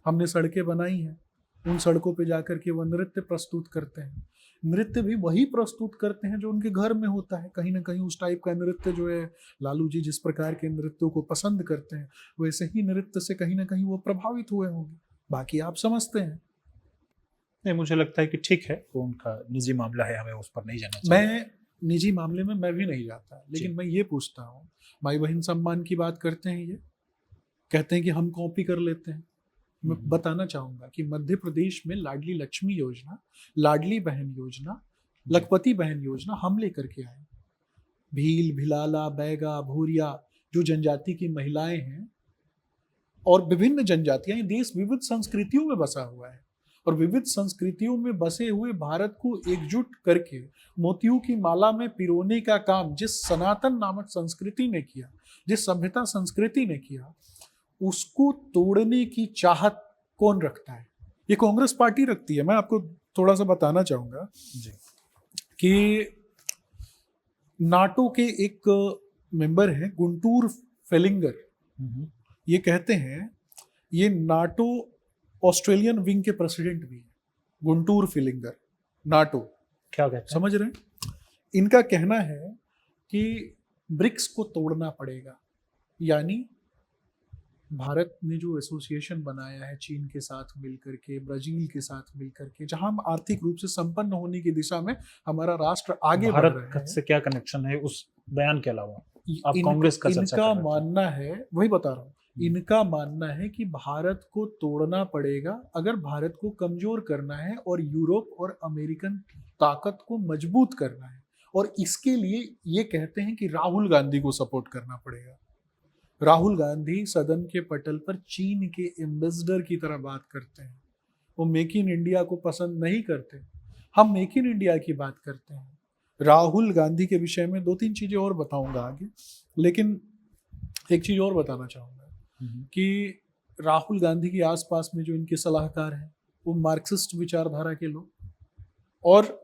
हमने सड़कें बनाई हैं, उन सड़कों पे जाकर के वो नृत्य प्रस्तुत करते हैं। नृत्य भी वही प्रस्तुत करते हैं जो उनके घर में होता है। कहीं ना कहीं उस टाइप का नृत्य जो है, लालू जी जिस प्रकार के नृत्यों को पसंद करते हैं, वैसे ही नृत्य से कहीं ना कहीं वो प्रभावित हुए होंगे। बाकी आप समझते हैं। नहीं, मुझे लगता है कि ठीक है, वो उनका निजी मामला है, हमें उस पर नहीं जाना चाहिए। मैं निजी मामले में मैं भी नहीं जाता, लेकिन मैं ये पूछता हूँ, भाई बहन सम्मान की बात करते हैं, ये कहते हैं कि हम कॉपी कर लेते हैं। मैं बताना चाहूंगा कि मध्य प्रदेश में लाडली लक्ष्मी योजना, लाडली बहन योजना, लखपति बहन योजना हम लेकर के आए। भील, भिलाला, बैगा, भूरिया, जो जनजाति की महिलाएं हैं, और विभिन्न जनजातियां, देश विविध संस्कृतियों में बसा हुआ है, और विविध संस्कृतियों में बसे हुए भारत को एकजुट करके मोतियों की माला में पिरोने का काम जिस सनातन नामक संस्कृति ने किया, जिस सभ्यता संस्कृति ने किया, उसको तोड़ने की चाहत कौन रखता है? ये कांग्रेस पार्टी रखती है। मैं आपको थोड़ा सा बताना चाहूंगा कि नाटो के एक मेंबर हैं गुंटूर फेलिंगर, ये कहते हैं, ये नाटो ऑस्ट्रेलियन विंग के प्रेसिडेंट भी हैं, गुंटूर फेलिंगर, नाटो। क्या कहते हैं? समझ रहे हैं? इनका कहना है कि ब्रिक्स को तोड़ना पड़ेगा, यानी भारत ने जो एसोसिएशन बनाया है चीन के साथ मिलकर के, ब्राजील के साथ मिलकर के, जहां हम आर्थिक रूप से संपन्न होने की दिशा में हमारा राष्ट्र आगे बढ़ रहा है। भारत से क्या कनेक्शन है उस बयान के अलावा? आप कांग्रेस का चर्चा कर रहे थे। इनका मानना है, वही बता रहा हूँ, इनका मानना है कि भारत को तोड़ना पड़ेगा अगर भारत को कमजोर करना है और यूरोप और अमेरिकन ताकत को मजबूत करना है। और इसके लिए ये कहते हैं कि राहुल गांधी को सपोर्ट करना पड़ेगा। राहुल गांधी सदन के पटल पर चीन के एम्बेसडर की तरह बात करते हैं। वो मेक इन इंडिया को पसंद नहीं करते, हम मेक इन इंडिया की बात करते हैं। राहुल गांधी के विषय में 2-3 चीजें और बताऊंगा आगे, लेकिन एक चीज और बताना चाहूंगा कि राहुल गांधी के आसपास में जो इनके सलाहकार हैं वो मार्क्सिस्ट विचारधारा के लोग। और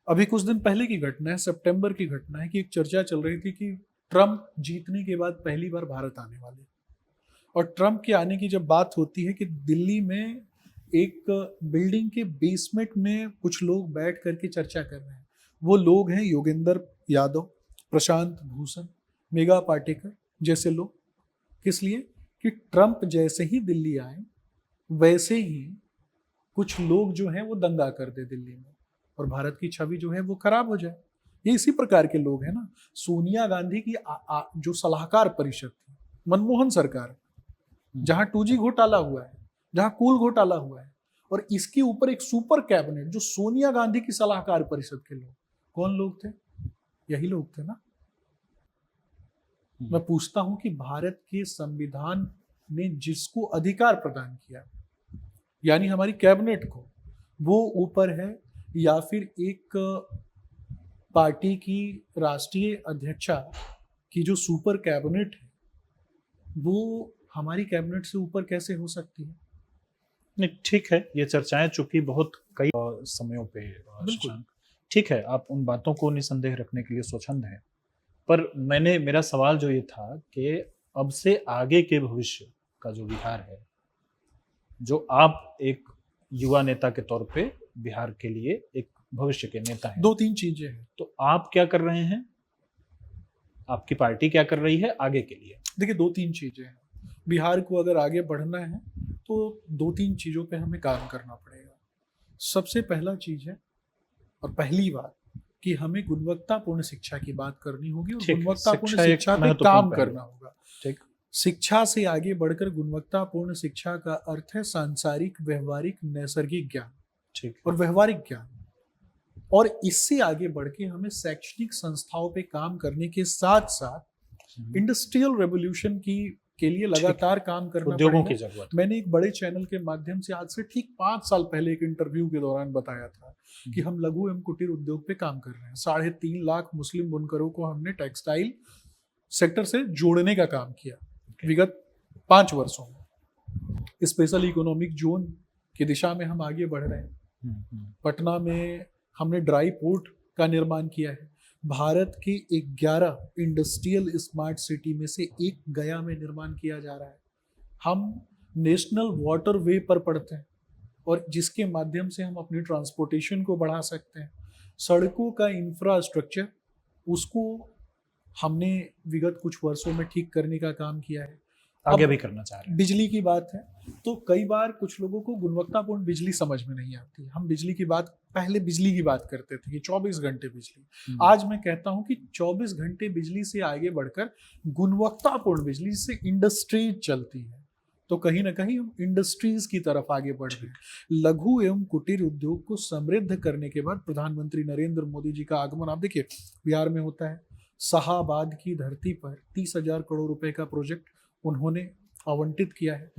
अभी कुछ दिन पहले की घटना है, सितंबर की घटना है, कि एक चर्चा चल रही थी कि ट्रम्प जीतने के बाद पहली बार भारत आने वाले, और ट्रम्प के आने की जब बात होती है कि दिल्ली में एक बिल्डिंग के बेसमेंट में कुछ लोग बैठ करके चर्चा कर रहे हैं। वो लोग हैं योगेंद्र यादव, प्रशांत भूषण, मेघा पाटेकर जैसे लोग। किस लिए? कि ट्रम्प जैसे ही दिल्ली आए वैसे ही कुछ लोग जो हैं वो दंगा कर दे दिल्ली में और भारत की छवि जो है वो खराब हो जाए। ये इसी प्रकार के लोग हैं ना। सोनिया गांधी की जो सलाहकार परिषद थी, मनमोहन सरकार, जहां 2G घोटाला हुआ है, जहां कूल घोटाला हुआ है, और इसके ऊपर एक सुपर कैबिनेट जो सोनिया गांधी की सलाहकार परिषद के लोग, कौन लोग थे? यही लोग थे ना। मैं पूछता हूं कि भारत के संविधान ने जिसको अधिकार प्रदान किया, यानी हमारी कैबिनेट को, वो ऊपर है या फिर एक पार्टी की राष्ट्रीय अध्यक्षा की जो सुपर कैबिनेट है, वो हमारी कैबिनेट से ऊपर कैसे हो सकती है? नहीं, ठीक है, ये चर्चाएं चूंकि बहुत कई समयों पे बिल्कुल। ठीक है, आप उन बातों को निसंदेह रखने के लिए स्वच्छंद हैं, पर मेरा सवाल जो ये था कि अब से आगे के भविष्य का जो बिहार है, जो आप एक युवा नेता के तौर पे बिहार के लिए एक भविष्य के नेता हैं, 2-3 चीजें हैं। तो आप क्या कर रहे हैं, आपकी पार्टी क्या कर रही है आगे के लिए? देखिए, 2-3 चीजें हैं। बिहार को अगर आगे बढ़ना है तो 2-3 चीजों पे हमें काम करना पड़ेगा। सबसे पहला चीज है और पहली बात कि हमें गुणवत्तापूर्ण शिक्षा की बात करनी होगी और ठीक है, गुणवत्तापूर्ण शिक्षा एक शिक्षा पे महत्वपूर्ण काम पहलू। करना होगा। ठीक। शिक्षा से आगे बढ़कर गुणवत्तापूर्ण शिक्षा का अर्थ है सांसारिक, व्यवहारिक, नैसर्गिक ज्ञान ठीक और व्यवहारिक ज्ञान। और इससे आगे बढ़ के हमें शैक्षणिक संस्थाओं पे काम करने के साथ साथ इंडस्ट्रियल रेवोल्यूशन के लिए लगातार काम करना उद्योगों पड़ेगा। की जरूरत। मैंने एक बड़े चैनल के माध्यम से आज से ठीक 5 साल पहले एक इंटरव्यू के दौरान बताया था कि हम लघु एवं कुटीर उद्योग पे काम कर रहे हैं। 3.5 लाख मुस्लिम बुनकरों को हमने टेक्सटाइल सेक्टर से जोड़ने का काम किया विगत 5 वर्षों में। स्पेशल इकोनॉमिक जोन की दिशा में हम आगे बढ़ रहे हैं। पटना में हमने ड्राई पोर्ट का निर्माण किया है। भारत की 11 इंडस्ट्रियल स्मार्ट सिटी में से एक गया में निर्माण किया जा रहा है। हम नेशनल वाटर वे पर पढ़ते हैं और जिसके माध्यम से हम अपनी ट्रांसपोर्टेशन को बढ़ा सकते हैं। सड़कों का इंफ्रास्ट्रक्चर, उसको हमने विगत कुछ वर्षों में ठीक करने का काम किया है। आगे अब भी करना चाह रहे हैं। बिजली की बात है तो कई बार कुछ लोगों को गुणवत्तापूर्ण बिजली समझ में नहीं आती। हम बिजली की बात, पहले बिजली की बात करते थे कि 24 घंटे बिजली। आज मैं कहता हूं कि 24 घंटे बिजली से आगे बढ़कर गुणवत्तापूर्ण बिजली से इंडस्ट्री चलती है, तो कहीं ना कहीं हम इंडस्ट्रीज की तरफ आगे बढ़ रहे हैं। लघु एवं कुटीर उद्योग को समृद्ध करने के बाद प्रधानमंत्री नरेंद्र मोदी जी का आगमन, आप देखिए बिहार में होता है। शाहाबाद की धरती पर 30,000 करोड़ रुपए का प्रोजेक्ट उन्होंने आवंटित किया है।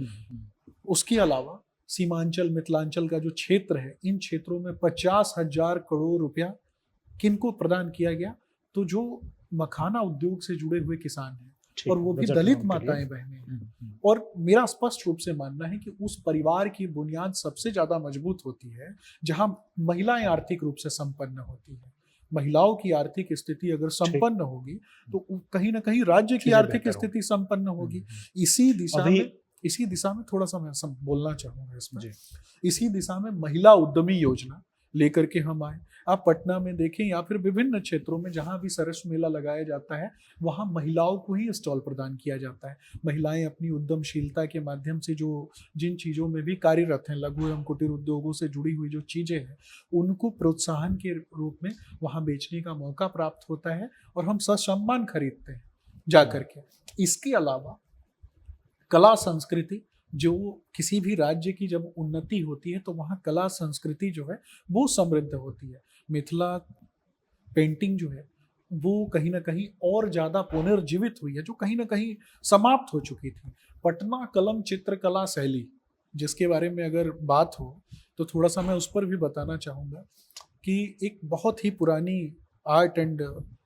उसके अलावा सीमांचल, मिथिलांचल का जो क्षेत्र है, इन क्षेत्रों में 50,000 करोड़ रुपया किनको प्रदान किया गया? तो जो मखाना उद्योग से जुड़े हुए किसान हैं, और वो भी दलित माताएं बहनें हैं। और मेरा स्पष्ट रूप से मानना है कि उस परिवार की बुनियाद सबसे ज्यादा मजबूत होती है जहां महिलाएं आर्थिक रूप से संपन्न होती है। महिलाओं की आर्थिक स्थिति अगर संपन्न होगी तो कहीं ना कहीं राज्य की आर्थिक स्थिति संपन्न होगी। इसी दिशा में थोड़ा सा मैं बोलना चाहूंगा इसमें। इसी दिशा में महिला उद्यमी योजना लेकर के हम आए। आप पटना में देखें या फिर विभिन्न क्षेत्रों में जहां भी सरस मेला लगाया जाता है, वहां महिलाओं को ही स्टॉल प्रदान किया जाता है। महिलाएं अपनी उद्यमशीलता के माध्यम से जो जिन चीजों में भी कार्यरत हैं, लघु एवं कुटीर उद्योगों से जुड़ी हुई जो चीजें हैं, उनको प्रोत्साहन के रूप में वहां बेचने का मौका प्राप्त होता है और हम ससम्मान खरीदते हैं जा करके। इसके अलावा कला संस्कृति, जो किसी भी राज्य की जब उन्नति होती है तो वहाँ कला संस्कृति जो है वो समृद्ध होती है। मिथिला पेंटिंग जो है वो कहीं ना कहीं और ज़्यादा पुनर्जीवित हुई है, जो कहीं ना कहीं समाप्त हो चुकी थी। पटना कलम चित्रकला शैली, जिसके बारे में अगर बात हो तो थोड़ा सा मैं उस पर भी बताना चाहूँगा कि एक बहुत ही पुरानी आर्ट एंड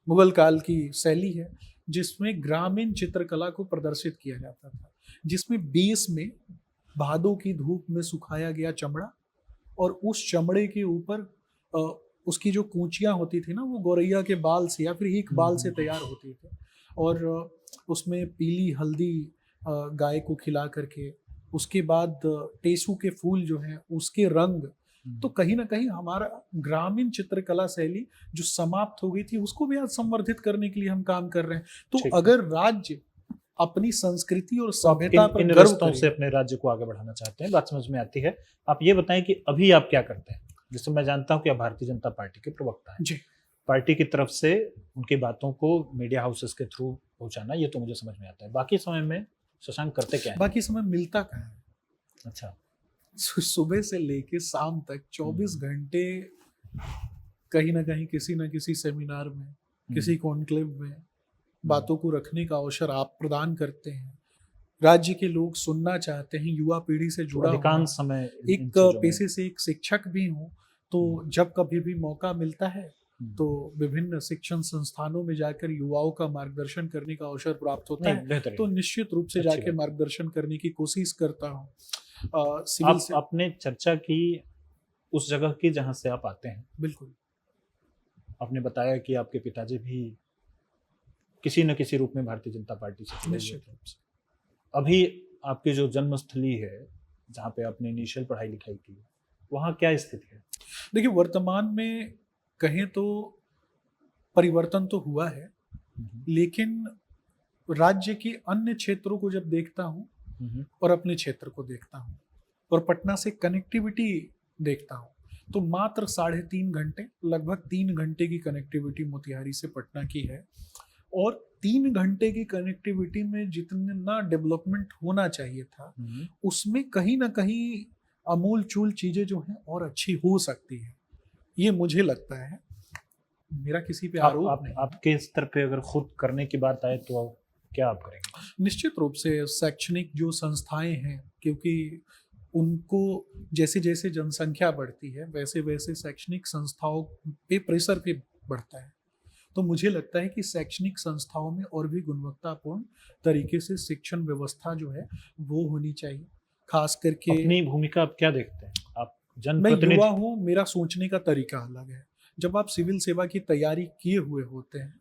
मुगल काल की शैली है जिसमें ग्रामीण चित्रकला को प्रदर्शित किया जाता था, जिसमें बेस में भादों की धूप में सुखाया गया चमड़ा और उस चमड़े के ऊपर उसकी जो कूंचियां होती थी ना, वो गौरैया के बाल से या फिर एक बाल से तैयार होती थी और उसमें पीली हल्दी गाय को खिला करके, उसके बाद टेसू के फूल जो हैं उसके रंग। तो कहीं ना कहीं हमारा ग्रामीण चित्रकला शैली जो समाप्त हो गई थी उसको भी आज संवर्धित करने के लिए हम काम कर रहे हैं। तो अगर राज्य अपनी संस्कृति और तो आप सभ्यता पर इन गर्व रस्तों से करिए। अपने राज्य को आगे बढ़ाना चाहते हैं, बात समझ में आती है। आप ये बताएं कि अभी आप क्या करते हैं? जैसे मैं जानता हूं कि आप भारतीय जनता पार्टी के प्रवक्ता हैं। जी। पार्टी की तरफ से उनकी बातों को मीडिया हाउसेस के थ्रू पहुंचाना, ये तो मुझे समझ में आता है। बाकी समय में शशांक करते क्या है? बाकी समय मिलता कहाँ है? अच्छा। सुबह से लेके शाम तक 24 घंटे कहीं ना कहीं किसी ना किसी सेमिनार में, किसी कॉन्क्लेव में बातों को रखने का अवसर आप प्रदान करते हैं। राज्य के लोग सुनना चाहते हैं, युवा पीढ़ी से तो जुड़ा हुआ अधिकांश समय इन एक चीजों में- पेशे से एक शिक्षक भी हूँ, तो जब कभी भी मौका मिलता है तो विभिन्न शिक्षण संस्थानों में जाकर युवाओं का मार्गदर्शन करने का अवसर प्राप्त होता नहीं, है, बेहतर तो है। निश्चित रूप से अच्छी जाके बात। मार्गदर्शन करने की कोशिश करता हूँ। सिविल से आपने चर्चा की उस जगह की जहां से आप आते हैं। बिल्कुल। आपने बताया कि आपके पिताजी भी किसी न किसी रूप में भारतीय जनता पार्टी से जुड़े हुए निश्चित थे। रूप से अभी आपकी जो जन्मस्थली है, जहाँ पे आपने इनिशियल पढ़ाई लिखाई की, वहाँ क्या स्थिति है? देखिए, वर्तमान में कहें तो परिवर्तन तो हुआ है, लेकिन राज्य के अन्य क्षेत्रों को जब देखता हूँ और अपने क्षेत्र को देखता हूँ और पटना से कनेक्टिविटी देखता हूँ, तो मात्र 3.5 घंटे, लगभग 3 घंटे की कनेक्टिविटी मोतिहारी से पटना की है। और 3 घंटे की कनेक्टिविटी में जितना डेवलपमेंट होना चाहिए था, उसमें कहीं ना कहीं अमूल चूल चीजें जो हैं और अच्छी हो सकती है, ये मुझे लगता है। मेरा किसी पे आरोप नहीं है। आपके स्तर पे अगर खुद करने की बात आए तो क्या आप करेंगे? निश्चित रूप से शैक्षणिक जो संस्थाएं हैं, क्योंकि उनको जैसे जैसे जनसंख्या बढ़ती है वैसे वैसे शैक्षणिक संस्थाओं पे प्रेशर भी बढ़ता है, तो मुझे लगता है कि शैक्षणिक संस्थाओं में और भी गुणवत्तापूर्ण तरीके से शिक्षण व्यवस्था जो है वो होनी चाहिए, खास करके। अपनी भूमिका आप क्या देखते हैं? आप मैं जनप्रतिनिधि युवा हूँ, मेरा सोचने का तरीका अलग है। जब आप सिविल सेवा की तैयारी किए हुए होते हैं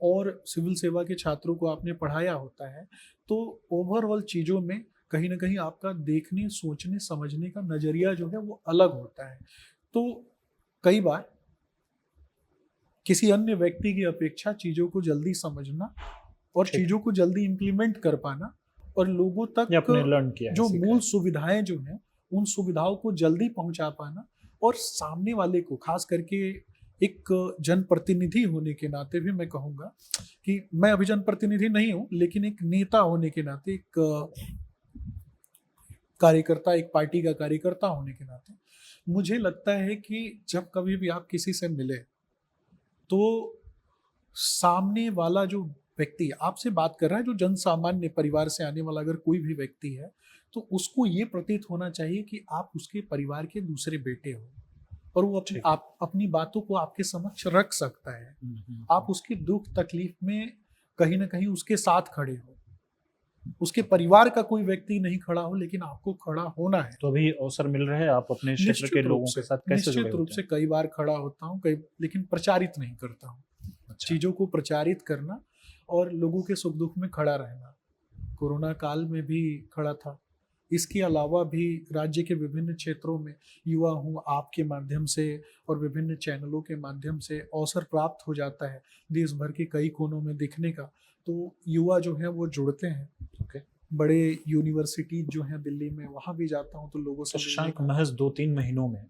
और सिविल सेवा के छात्रों को आपने पढ़ाया होता है, तो ओवरऑल चीज़ों में कहीं ना कहीं आपका देखने, सोचने, समझने का नज़रिया जो है वो अलग होता है। तो कई बार किसी अन्य व्यक्ति की अपेक्षा चीज़ों को जल्दी समझना और ठीक। चीज़ों को जल्दी इम्प्लीमेंट कर पाना और लोगों ये आपने तक लर्न किया है, जो सीखा मूल है। सुविधाएं जो हैं उन सुविधाओं को जल्दी पहुंचा पाना, और सामने वाले को, खास करके एक जनप्रतिनिधि होने के नाते भी मैं कहूँगा कि मैं अभी जनप्रतिनिधि नहीं हूँ, लेकिन एक नेता होने के नाते, एक कार्यकर्ता, एक पार्टी का कार्यकर्ता होने के नाते मुझे लगता है कि जब कभी भी आप किसी से मिले तो सामने वाला जो व्यक्ति आपसे बात कर रहा है, जो जन सामान्य परिवार से आने वाला अगर कोई भी व्यक्ति है, तो उसको ये प्रतीत होना चाहिए कि आप उसके परिवार के दूसरे बेटे हो और वो ठीक। आप अपनी बातों को आपके समक्ष रख सकता है। आप उसकी दुख तकलीफ में कहीं ना कहीं उसके साथ खड़े हो। उसके परिवार का कोई व्यक्ति नहीं खड़ा हो, लेकिन आपको खड़ा होना है। तो अभी अवसर मिल रहे हैं, आप अपने क्षेत्र के लोगों के साथ कैसे जुड़े निश्चित रूप होते से हैं? कई बार खड़ा होता हूँ, कई, लेकिन प्रचारित नहीं करता हूँ। अच्छा। चीजों को प्रचारित करना और लोगों के सुख दुख में खड़ा रहना, कोरोना काल में भी खड़ा था। इसके अलावा भी राज्य के विभिन्न क्षेत्रों में युवा हूँ, आपके माध्यम से और विभिन्न चैनलों के माध्यम से अवसर प्राप्त हो जाता है देश भर के कई कोनों में दिखने का, तो युवा जो है वो जुड़ते हैं। ओके। बड़े यूनिवर्सिटी जो है दिल्ली में, वहाँ भी जाता हूँ तो लोगों से तो मिलने शशांक, का। महज 2-3 महीनों में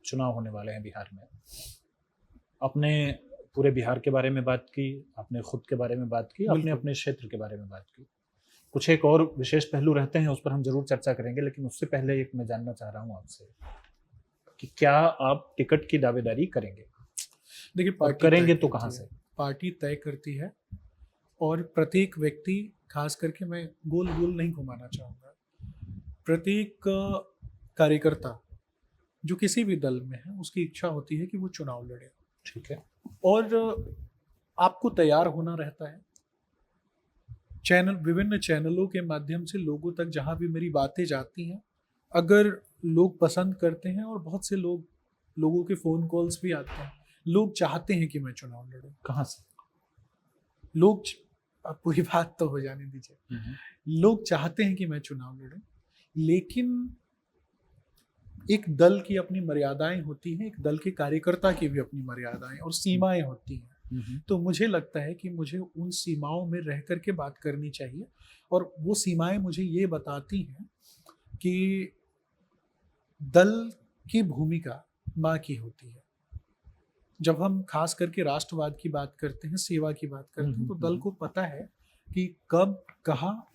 चुनाव होने वाले हैं बिहार में। आपने पूरे बिहार के बारे में बात की, आपने खुद के बारे में बात की, आपने बिल्कुल। अपने क्षेत्र के बारे में बात की। कुछ एक और विशेष पहलू रहते हैं, उस पर हम जरूर चर्चा करेंगे, लेकिन उससे पहले एक मैं जानना चाह रहा हूँ आपसे कि क्या आप टिकट की दावेदारी करेंगे? देखिए, और पार्टी करेंगे तय तो करती कहाँ है। से? पार्टी तय करती है और प्रत्येक व्यक्ति, खास करके मैं गोल गोल नहीं घुमाना चाहूँगा, प्रत्येक कार्यकर्ता जो किसी भी दल में है उसकी इच्छा होती है कि वो चुनाव लड़े, ठीक है। और आपको तैयार होना रहता है। विभिन्न चैनलों के माध्यम से लोगों तक जहाँ भी मेरी बातें जाती हैं, अगर लोग पसंद करते हैं, और बहुत से लोगों के फ़ोन कॉल्स भी आते हैं, लोग चाहते हैं कि मैं चुनाव लड़ूं। कहाँ से? लोग, अब पूरी बात तो हो जाने दीजिए। लोग चाहते हैं कि मैं चुनाव लड़ूं, लेकिन एक दल की अपनी मर्यादाएं होती हैं, एक दल के कार्यकर्ता की भी अपनी मर्यादाएं और सीमाएं होती हैं। तो मुझे लगता है कि मुझे उन सीमाओं में रह करके बात करनी चाहिए, और वो सीमाएं मुझे ये बताती हैं कि दल की भूमिका माँ की होती है। जब हम खास करके राष्ट्रवाद की बात करते हैं, सेवा की बात करते हैं, तो दल को पता है कि कब, कहाँ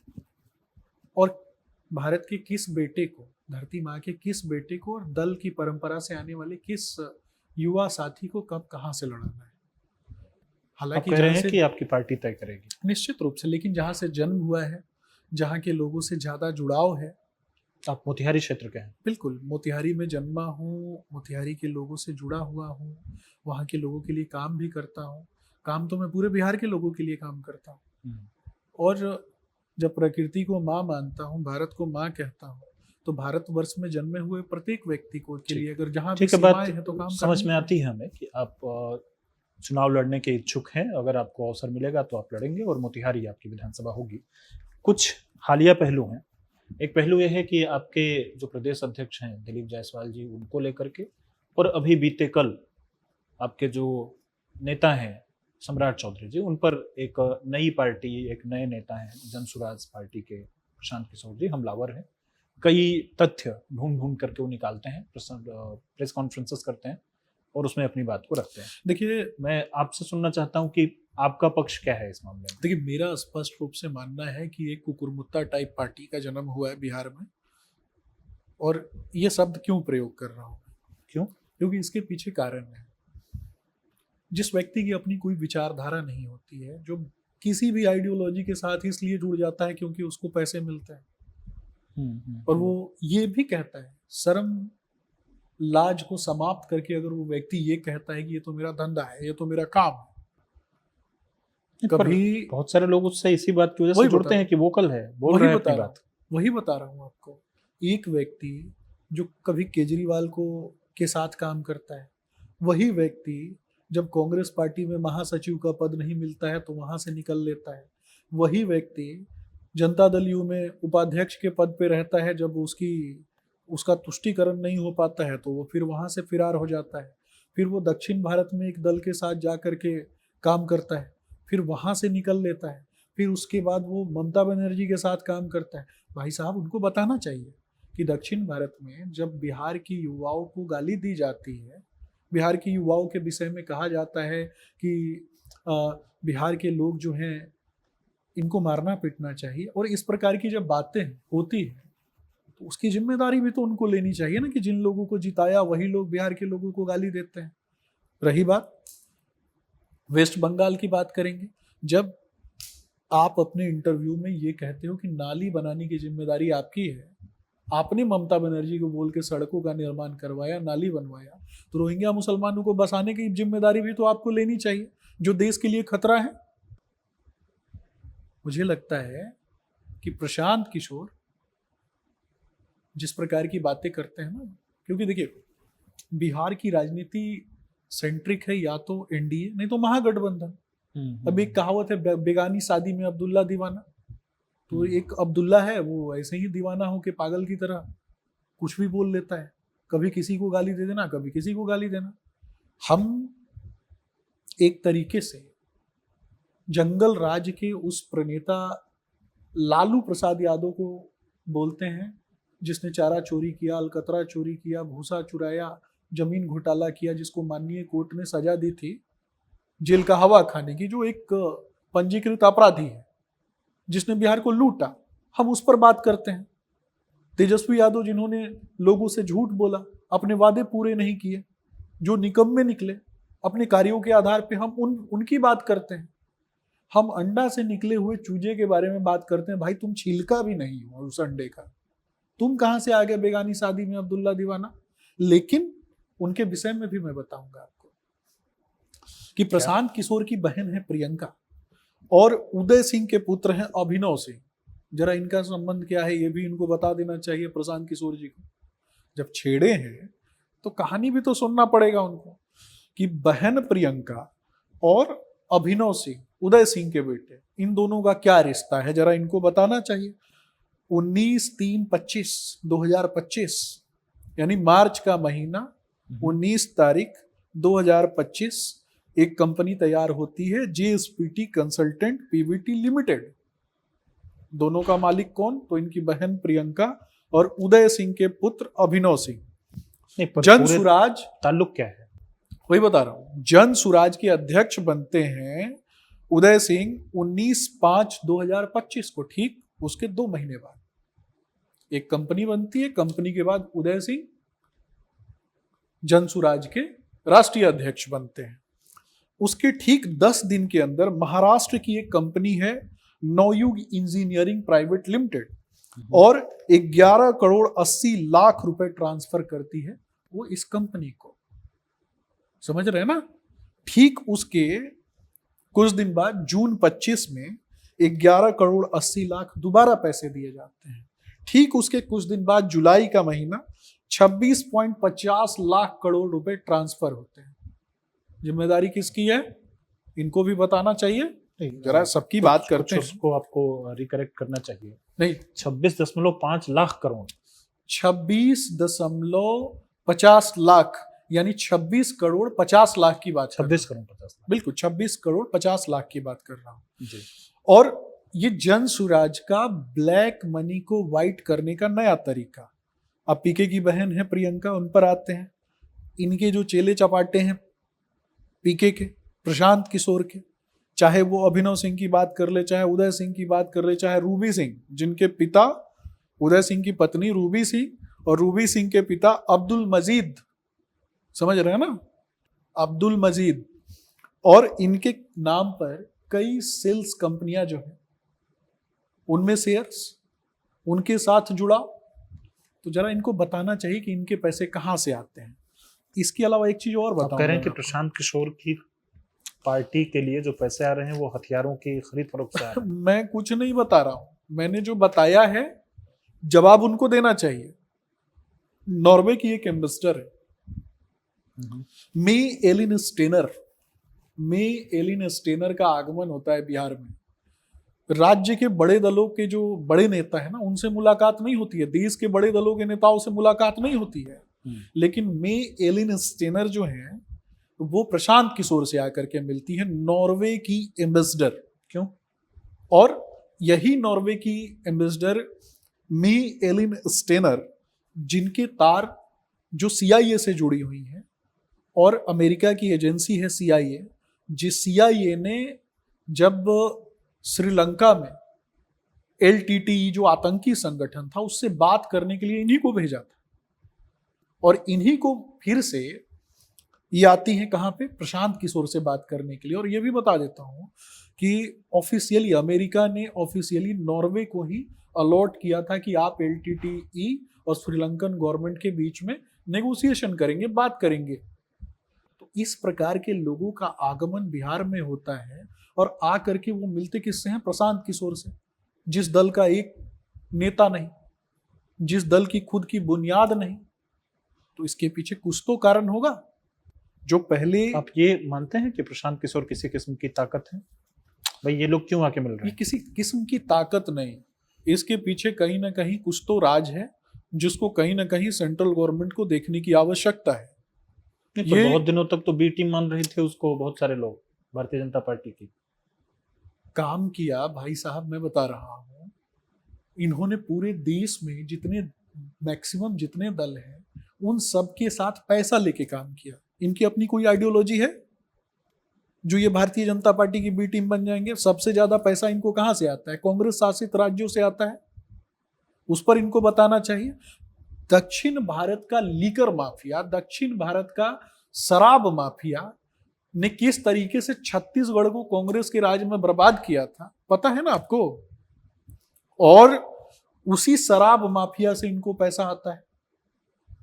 और भारत के किस बेटे को, धरती माँ के किस बेटे को और दल की परंपरा से आने वाले किस युवा साथी को कब कहाँ से लड़ाना है। आप हालांकि कह रहे जहाँ हैं से कि आपकी पार्टी तय करेगी? निश्चित रूप से, लेकिन जहाँ से जन्म हुआ है, जहाँ के लोगों से ज्यादा जुड़ाव है। आप मोतिहारी क्षेत्र के हैं? बिल्कुल, मोतिहारी में जन्मा हूँ, मोतिहारी के लोगों से जुड़ा हुआ हूँ, वहाँ के लोगों के लिए काम भी करता हूँ। काम तो मैं पूरे बिहार के लोगों के लिए काम करता हूँ। और जब प्रकृति को माँ मानता हूँ, भारत को माँ कहता हूँ, तो भारतवर्ष में जन्मे हुए प्रत्येक व्यक्ति को के लिए अगर जहाँ भी ठीक है, बात सीमाएं हैं तो काम समझ करनी में है। आती है हमें कि आप चुनाव लड़ने के इच्छुक हैं। अगर आपको अवसर मिलेगा तो आप लड़ेंगे और मोतिहारी आपकी विधानसभा होगी। कुछ हालिया पहलू हैं। एक पहलू यह है कि आपके जो प्रदेश अध्यक्ष हैं दिलीप जायसवाल जी, उनको लेकर के, और अभी बीते कल आपके जो नेता हैं सम्राट चौधरी जी, उन पर एक नई पार्टी, एक नए नेता हैं जनसुराज पार्टी के प्रशांत किशोर जी, हमलावर हैं। कई तथ्य ढूंढ ढूंढ करके वो निकालते हैं, प्रेस कॉन्फ्रेंसेस करते हैं और उसमें अपनी बात को रखते हैं। देखिए, मैं आपसे सुनना चाहता हूं कि आपका पक्ष क्या है इस मामले में? देखिए, मेरा स्पष्ट रूप से मानना है कि एक कुकुरमुत्ता टाइप पार्टी का जन्म हुआ है बिहार में। और ये शब्द क्यों प्रयोग कर रहा हूँ? क्यों? क्योंकि इसके पीछे कारण है। जिस व्यक्ति की अपनी कोई विचारधारा नहीं होती है, जो किसी भी आइडियोलॉजी के साथ इसलिए जुड़ जाता है क्योंकि उसको पैसे मिलते हैं, और वो ये भी कहता है, शर्म लाज को समाप्त करके अगर वो व्यक्ति ये कहता है कि ये तो मेरा धंधा है, ये तो मेरा काम है, कभी बहुत सारे लोग उससे इसी बात की वजह से वही जुड़ते बता हैं कि वोकल है, बोल वही रहा है बता अपनी रहा बात। हूँ वही बता रहा हूँ आपको। एक व्यक्ति जो कभी केजरीवाल को के साथ काम करता है, वही व्यक्ति जब कांग्रेस पार्टी में महासचिव का पद नहीं मिलता है तो वहां से निकल लेता है। वही व्यक्ति जनता दल यू में उपाध्यक्ष के पद पे रहता है, जब उसका तुष्टीकरण नहीं हो पाता है तो वो फिर वहां से फिरार हो जाता है। फिर वो दक्षिण भारत में एक दल के साथ जा करके काम करता है, फिर वहां से निकल लेता है। फिर उसके बाद वो ममता बनर्जी के साथ काम करता है। भाई साहब, उनको बताना चाहिए कि दक्षिण भारत में जब बिहार की युवाओं को गाली दी जाती है, बिहार की युवाओं के विषय में कहा जाता है कि बिहार के लोग जो हैं इनको मारना पीटना चाहिए, और इस प्रकार की जब बातें होती हैं तो उसकी जिम्मेदारी भी तो उनको लेनी चाहिए ना, कि जिन लोगों को जिताया वही लोग बिहार के लोगों को गाली देते हैं। रही बात वेस्ट बंगाल की, बात करेंगे। जब आप अपने इंटरव्यू में ये कहते हो कि नाली बनाने की जिम्मेदारी आपकी है, आपने ममता बनर्जी को बोल के सड़कों का निर्माण करवाया, नाली बनवाया, तो रोहिंग्या मुसलमानों को बसाने की जिम्मेदारी भी तो आपको लेनी चाहिए, जो देश के लिए खतरा है। मुझे लगता है कि प्रशांत किशोर जिस प्रकार की बातें करते हैं ना, क्योंकि देखिए, बिहार की राजनीति सेंट्रिक है या तो एनडीए, नहीं तो महागठबंधन। अब एक कहावत है, बेगानी शादी में अब्दुल्ला दीवाना। तो एक अब्दुल्ला है, वो ऐसे ही दीवाना हो के पागल की तरह कुछ भी बोल लेता है, कभी किसी को गाली दे देना, कभी किसी को गाली देना। हम एक तरीके से जंगल राज के उस प्रणेता लालू प्रसाद यादव को बोलते हैं, जिसने चारा चोरी किया, अलकतरा चोरी किया, भूसा चुराया, जमीन घोटाला किया, जिसको माननीय कोर्ट ने सजा दी थी जेल का हवा खाने की, जो एक पंजीकृत अपराधी है जिसने बिहार को लूटा। हम उस पर बात करते हैं। तेजस्वी यादव, जिन्होंने लोगों से झूठ बोला, अपने वादे पूरे नहीं किए, जो निकम्मे निकले अपने कार्यों के आधार पे, हम उनकी बात करते हैं। हम अंडा से निकले हुए चूजे के बारे में बात करते हैं। भाई, तुम छिलका भी नहीं हो उस अंडे का, तुम कहां से आ गए बेगानी शादी में अब्दुल्ला दीवाना। लेकिन उनके विषय में भी मैं बताऊंगा आपको कि प्रशांत किशोर की बहन है प्रियंका, और उदय सिंह के पुत्र हैं अभिनव सिंह। जरा इनका संबंध क्या है ये भी इनको बता देना चाहिए प्रशांत किशोर जी को। जब छेड़े हैं तो कहानी भी तो सुनना पड़ेगा उनको, कि बहन प्रियंका और अभिनव सिंह, उदय सिंह के बेटे, इन दोनों का क्या रिश्ता है, जरा इनको बताना चाहिए। 19/3/2025 यानी मार्च का महीना, 19 तारीख 2025 एक कंपनी तैयार होती है JSPT कंसल्टेंट पीवीटी लिमिटेड। दोनों का मालिक कौन? तो इनकी बहन प्रियंका और उदय सिंह के पुत्र अभिनव सिंह। नहीं, पर जन पूरे सुराज, ताल्लुक क्या है? वही बता रहा हूं, जन सुराज के अध्यक्ष बनते हैं उदय सिंह 19/5/2025 को, ठीक उसके 2 महीने बाद एक कंपनी बनती है। कंपनी के बाद उदय सिंह जन सुराज के राष्ट्रीय अध्यक्ष बनते हैं। उसके ठीक 10 दिन के अंदर महाराष्ट्र की एक कंपनी है नवयुग इंजीनियरिंग प्राइवेट लिमिटेड, और 11 करोड़ 80 लाख रुपए ट्रांसफर करती है वो इस कंपनी को। समझ रहे हैं ना? ठीक उसके कुछ दिन बाद जून 25 में 11 करोड़ 80 लाख दोबारा पैसे दिए जाते हैं। ठीक उसके कुछ दिन बाद जुलाई का महीना 26.50 लाख करोड़ रुपए ट्रांसफर होते हैं। जिम्मेदारी किसकी है? इनको भी बताना चाहिए। जरा सबकी बात करते हैं। उसको आपको रिकरेक्ट करना चाहिए। नहीं, 26.5 लाख करोड़, 26.50 लाख, यानी 26 करोड़ 50 लाख की बात, 26 करोड़ 50 लाख, बिल्कुल 26 करोड़ 50 लाख की बात कर रहा हूं जी। और ये जन सुराज का ब्लैक मनी को व्हाइट करने का नया तरीका। अब पीके की बहन है प्रियंका, उन पर आते हैं। इनके जो चेले चपाटे हैं पीके के, प्रशांत किशोर के, चाहे वो अभिनव सिंह की बात कर ले, चाहे उदय सिंह की बात कर ले, चाहे रूबी सिंह, जिनके पिता उदय सिंह की पत्नी रूबी सिंह और रूबी सिंह के पिता अब्दुल मजीद, समझ रहे हैं ना, अब्दुल मजीद, और इनके नाम पर कई सेल्स कंपनियां जो है उनमें शेयर्स उनके साथ जुड़ा। तो जरा इनको बताना चाहिए कि इनके पैसे कहां से आते हैं। इसके अलावा एक चीज और बताऊं, कह रहे हैं कि प्रशांत किशोर की पार्टी के लिए जो पैसे आ रहे हैं वो हथियारों की खरीद फरोख्त से आ रहे हैं। मैं कुछ नहीं बता रहा हूं, मैंने जो बताया है जवाब उनको देना चाहिए। नॉर्वे की एक एम्बेसडर है मे एलिन स्टेनर का आगमन होता है बिहार में। राज्य के बड़े दलों के जो बड़े नेता है ना, उनसे मुलाकात नहीं होती है, देश के बड़े दलों के नेताओं से मुलाकात नहीं होती है, लेकिन मे एलिन स्टेनर जो है वो प्रशांत किशोर से आकर के मिलती है, नॉर्वे की एम्बेसडर। क्यों? और यही नॉर्वे की एम्बेसडर मे एलिन स्टेनर, जिनके तार जो CIA से जुड़ी हुई हैं, और अमेरिका की एजेंसी है CIA, जिस CIA ने जब श्रीलंका में LTTE जो आतंकी संगठन था उससे बात करने के लिए इन्हीं को भेजा था, और इन्हीं को फिर से ये आती हैं कहाँ पे? प्रशांत किशोर से बात करने के लिए। और ये भी बता देता हूं कि ऑफिशियली अमेरिका ने ऑफिशियली नॉर्वे को ही अलॉट किया था कि आप LTTE और श्रीलंकन गवर्नमेंट के बीच में नेगोशिएशन करेंगे, बात करेंगे। तो इस प्रकार के लोगों का आगमन बिहार में होता है, और आ करके वो मिलते किससे हैं? प्रशांत किशोर से, जिस दल का एक नेता नहीं, जिस दल की खुद की बुनियाद नहीं। तो इसके पीछे कुछ तो कारण होगा। जो पहले, आप ये मानते हैं कि प्रशांत किशोर किसी किस्म की ताकत है? भाई ये लोग क्यों आके मिल रहे ये हैं? किसी किस्म की ताकत नहीं, इसके पीछे कहीं ना कहीं कुछ तो राज है, जिसको कहीं ना कहीं सेंट्रल गवर्नमेंट को देखने की आवश्यकता है। ये बहुत दिनों तक तो बी टीम मान रहे थे उसको बहुत सारे लोग, भारतीय जनता पार्टी की। काम किया भाई साहब, मैं बता रहा हूं, इन्होंने पूरे देश में जितने मैक्सिमम जितने दल हैं उन सब के साथ पैसा लेके काम किया। इनकी अपनी कोई आइडियोलॉजी है जो ये भारतीय जनता पार्टी की बी टीम बन जाएंगे? सबसे ज्यादा पैसा इनको कहां से आता है? कांग्रेस शासित राज्यों से आता है, उस पर इनको बताना चाहिए। दक्षिण भारत का लीकर माफिया, दक्षिण भारत का शराब माफिया ने किस तरीके से छत्तीसगढ़ को कांग्रेस के राज में बर्बाद किया था, पता है ना आपको? और उसी शराब माफिया से इनको पैसा आता है,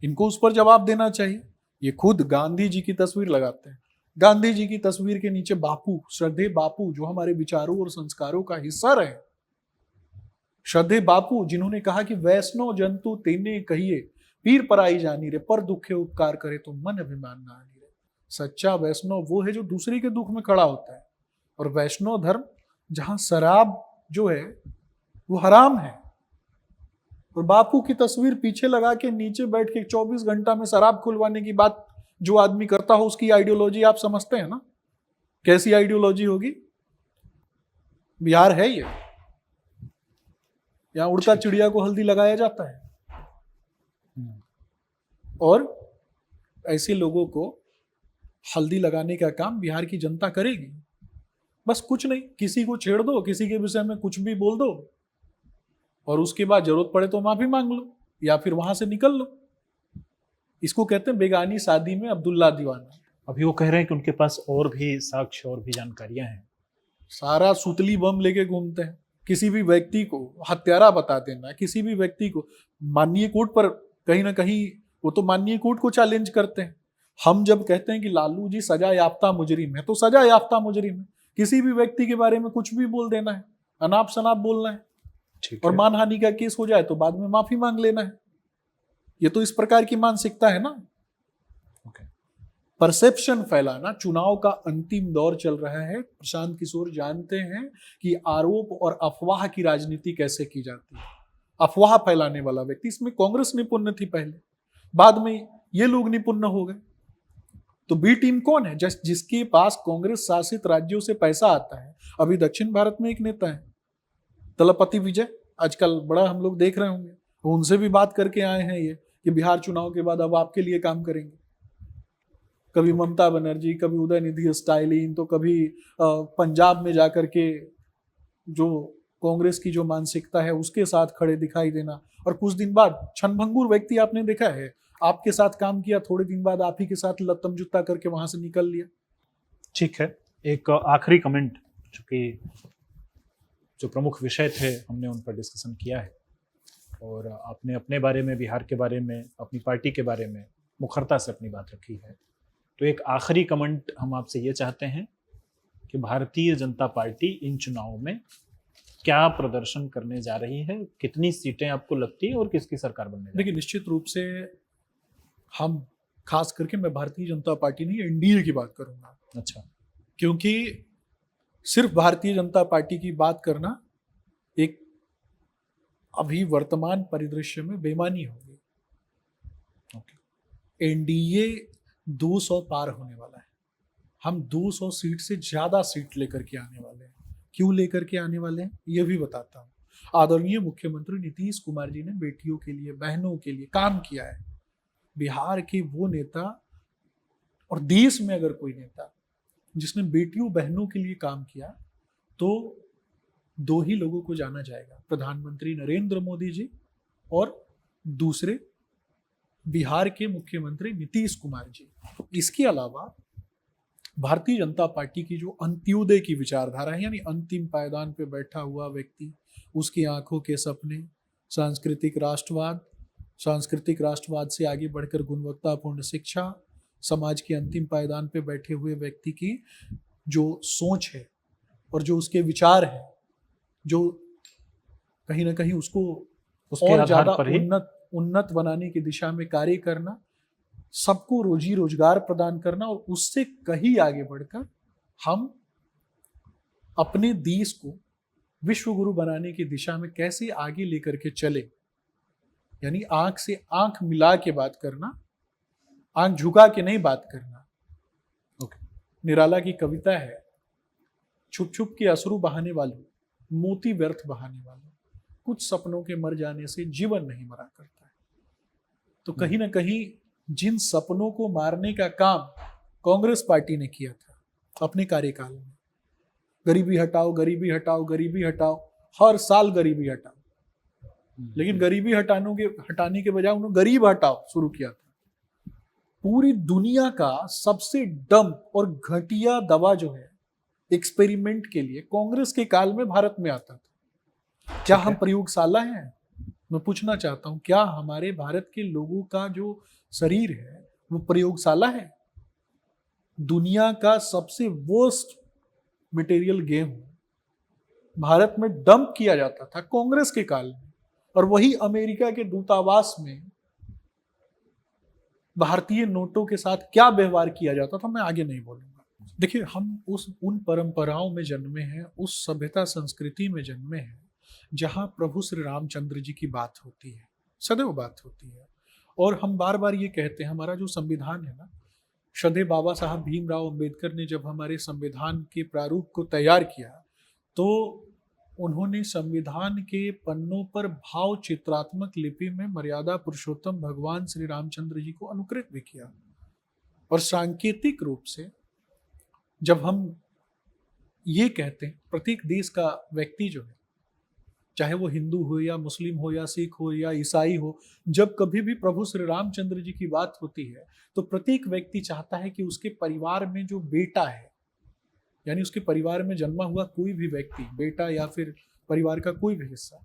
इनको उस पर जवाब देना चाहिए। ये खुद गांधी जी की तस्वीर लगाते हैं, गांधी जी की तस्वीर के नीचे बापू, श्रद्धेय बापू, जो हमारे विचारों और संस्कारों का हिस्सा रहे, श्रद्धेय बापू, जिन्होंने कहा कि वैष्णव जंतु तेने कहिए पीर पराई जानी रे, पर दुखे उपकार करे तो मन अभिमान ना आनी रे। सच्चा वैष्णव वो है जो दूसरे के दुख में खड़ा होता है, और वैष्णव धर्म जहां शराब जो है वो हराम है। और बापू की तस्वीर पीछे लगा के नीचे बैठ के 24 घंटा में शराब खुलवाने की बात जो आदमी करता हो, उसकी आइडियोलॉजी आप समझते हैं ना? कैसी आइडियोलॉजी होगी? बिहार है ये, यहाँ उड़ता चिड़िया को हल्दी लगाया जाता है, और ऐसे लोगों को हल्दी लगाने का काम बिहार की जनता करेगी। बस कुछ नहीं, किसी को छेड़ दो, किसी के विषय में कुछ भी बोल दो, और उसके बाद जरूरत पड़े तो माफी मांग लो या फिर वहां से निकल लो। इसको कहते हैं बेगानी शादी में अब्दुल्ला दीवाना। अभी वो कह रहे हैं कि उनके पास और भी साक्ष्य और भी जानकारियां हैं। सारा सुतली बम लेके घूमते हैं। किसी भी व्यक्ति को हत्यारा बता देना, किसी भी व्यक्ति को माननीय कोर्ट पर, कहीं ना कहीं वो तो माननीय कोर्ट को चैलेंज करते हैं। हम जब कहते हैं कि लालू जी सजा याफ्ता मुजरिम है, तो सजा याफ्ता मुजरिम है। किसी भी व्यक्ति के बारे में कुछ भी बोल देना है, अनाप शनाप बोलना है, और मानहानि का केस हो जाए तो बाद में माफी मांग लेना है। ये तो इस प्रकार की मानसिकता है ना। परसेप्शन फैलाना, चुनाव का अंतिम दौर चल रहा है। प्रशांत किशोर जानते हैं कि आरोप और अफवाह की राजनीति कैसे की जाती है। अफवाह फैलाने वाला व्यक्ति, इसमें कांग्रेस निपुण थी पहले, बाद में ये लोग निपुण हो गए। तो बी टीम कौन है? जिसके पास कांग्रेस शासित राज्यों से पैसा आता है। अभी दक्षिण भारत में एक नेता है तलपति विजय, आजकल बड़ा हम लोग देख रहे होंगे, उनसे भी बात करके आए हैं ये कि बिहार चुनाव के बाद अब आपके लिए काम करेंगे। कभी ममता बनर्जी, कभी उदयनिधि स्टालिन, तो कभी पंजाब में जाकर के जो कांग्रेस की जो मानसिकता है उसके साथ खड़े दिखाई देना, और कुछ दिन बाद क्षणभंगुर व्यक्ति आपने देखा है, आपके साथ काम किया, थोड़े दिन बाद आप ही के साथ लत्तम जुत्ता करके वहां से निकल लिया। ठीक है, एक आखिरी कमेंट, चूंकि जो प्रमुख विषय थे हमने उन पर डिस्कशन किया है, और आपने अपने बारे में, बिहार के बारे में, अपनी पार्टी के बारे में मुखरता से अपनी बात रखी है। तो एक आखिरी कमेंट हम आपसे ये चाहते हैं कि भारतीय जनता पार्टी इन चुनावों में क्या प्रदर्शन करने जा रही है, कितनी सीटें आपको लगती है, और किसकी सरकार बनने जा रही है? देखिए, निश्चित रूप से हम, खास करके मैं भारतीय जनता पार्टी नहीं, एनडीए की बात करूंगा। अच्छा। क्योंकि सिर्फ भारतीय जनता पार्टी की बात करना एक अभी वर्तमान परिदृश्य में बेईमानी होगी। एनडीए 200 पार होने वाला है। हम 200 सीट से ज्यादा सीट लेकर के आने वाले हैं। क्यों लेकर के आने वाले हैं ये भी बताता हूं। आदरणीय मुख्यमंत्री नीतीश कुमार जी ने बेटियों के लिए, बहनों के लिए काम किया है। बिहार के वो नेता, और देश में अगर कोई नेता जिसने बेटियों बहनों के लिए काम किया, तो दो ही लोगों को जाना जाएगा, प्रधानमंत्री नरेंद्र मोदी जी और दूसरे बिहार के मुख्यमंत्री नीतीश कुमार जी। इसके अलावा भारतीय जनता पार्टी की जो अंत्योदय की विचारधारा है, यानी अंतिम पायदान पे बैठा हुआ व्यक्ति, उसकी आंखों के सपने, सांस्कृतिक राष्ट्रवाद से आगे बढ़कर गुणवत्तापूर्ण शिक्षा, समाज के अंतिम पायदान पे बैठे हुए व्यक्ति की जो सोच है और जो उसके विचार है, जो कहीं ना कहीं उसको और ज्यादा उन्नत बनाने की दिशा में कार्य करना, सबको रोजी रोजगार प्रदान करना, और उससे कहीं आगे बढ़कर हम अपने देश को विश्व गुरु बनाने की दिशा में कैसे आगे लेकर के चले। यानी आंख से आंख मिला के बात करना, आंख झुका के नहीं बात करना। निराला की कविता है, छुप छुप के अश्रु बहाने वालों, मोती व्यर्थ बहाने वालों, कुछ सपनों के मर जाने से जीवन नहीं मरा करता है। तो कहीं ना कहीं जिन सपनों को मारने का काम कांग्रेस पार्टी ने किया था अपने कार्यकाल में, गरीबी हटाओ, गरीबी हटाओ, गरीबी हटाओ, हर साल गरीबी हटाओ, लेकिन गरीबी हटाने के बजाय उन्होंने गरीब हटाओ शुरू किया था। पूरी दुनिया का सबसे डम और घटिया दवा जो है एक्सपेरिमेंट के लिए कांग्रेस के काल में भारत में आता था। क्या हम प्रयोगशाला हैं? मैं पूछना चाहता हूं, क्या हमारे भारत के लोगों का जो शरीर है वो प्रयोगशाला है? दुनिया का सबसे वर्स्ट मटेरियल गेहूं भारत में डंप किया जाता था कांग्रेस के काल में, और वही अमेरिका के दूतावास में भारतीय नोटों के साथ क्या व्यवहार किया जाता था मैं आगे नहीं बोलूंगा। देखिए, हम उन परंपराओं में जन्मे हैं, उस सभ्यता संस्कृति में जन्मे हैं जहां प्रभु श्री रामचंद्र जी की बात होती है, सदैव बात होती है। और हम बार बार ये कहते हैं, हमारा जो संविधान है ना, श्रद्धेय बाबा साहब भीमराव अंबेडकर ने जब हमारे संविधान के प्रारूप को तैयार किया तो उन्होंने संविधान के पन्नों पर भाव चित्रात्मक लिपि में मर्यादा पुरुषोत्तम भगवान श्री रामचंद्र जी को अनुकृत भी किया। और सांकेतिक रूप से जब हम ये कहते हैं प्रत्येक देश का व्यक्ति जो है, चाहे वो हिंदू हो या मुस्लिम हो या सिख हो या ईसाई हो, जब कभी भी प्रभु श्री रामचंद्र जी की बात होती है तो प्रत्येक व्यक्ति चाहता है कि उसके परिवार में जो बेटा है, यानी उसके परिवार में जन्मा हुआ कोई भी व्यक्ति, बेटा या फिर परिवार का कोई भी हिस्सा,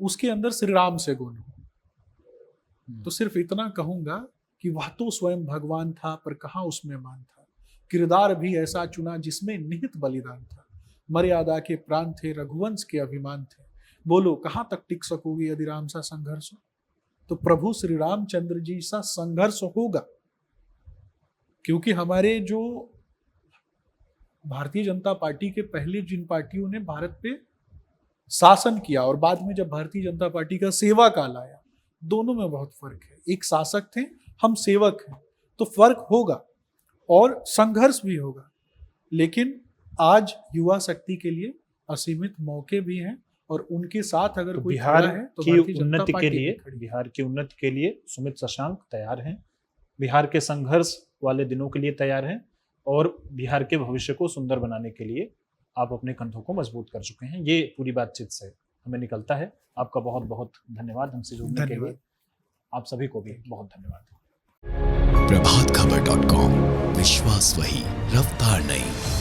उसके अंदर श्री राम से गुण हो। तो सिर्फ इतना कहूंगा कि वह तो स्वयं भगवान था पर कहाँ उसमें मान था, किरदार भी ऐसा चुना जिसमें निहित बलिदान था, मर्यादा के प्राण थे, रघुवंश के अभिमान थे, बोलो कहाँ तक टिक सकोगे यदि राम सा संघर्ष हो। तो प्रभु श्री रामचंद्र जी सा संघर्ष होगा, क्योंकि हमारे जो भारतीय जनता पार्टी के पहले जिन पार्टियों ने भारत पे शासन किया और बाद में जब भारतीय जनता पार्टी का सेवा काल आया, दोनों में बहुत फर्क है। एक शासक थे, हम सेवक हैं, तो फर्क होगा और संघर्ष भी होगा। लेकिन आज युवा शक्ति के लिए असीमित मौके भी हैं और उनके साथ अगर कोई बिहार खड़ा है तो की भारतीय जनता उन्नति के पार्टी लिए भी खड़ी है। बिहार की उन्नति के लिए सुमित शशांक तैयार हैं, बिहार के संघर्ष वाले दिनों के लिए तैयार हैं और बिहार के भविष्य को सुंदर बनाने के लिए आप अपने कंधों को मजबूत कर चुके हैं। ये पूरी बातचीत से हमें निकलता है। आपका बहुत बहुत धन्यवाद हमसे जुड़ने के लिए। आप सभी को भी बहुत धन्यवाद। प्रभातखबर.com, विश्वास वही, रफ्तार नहीं।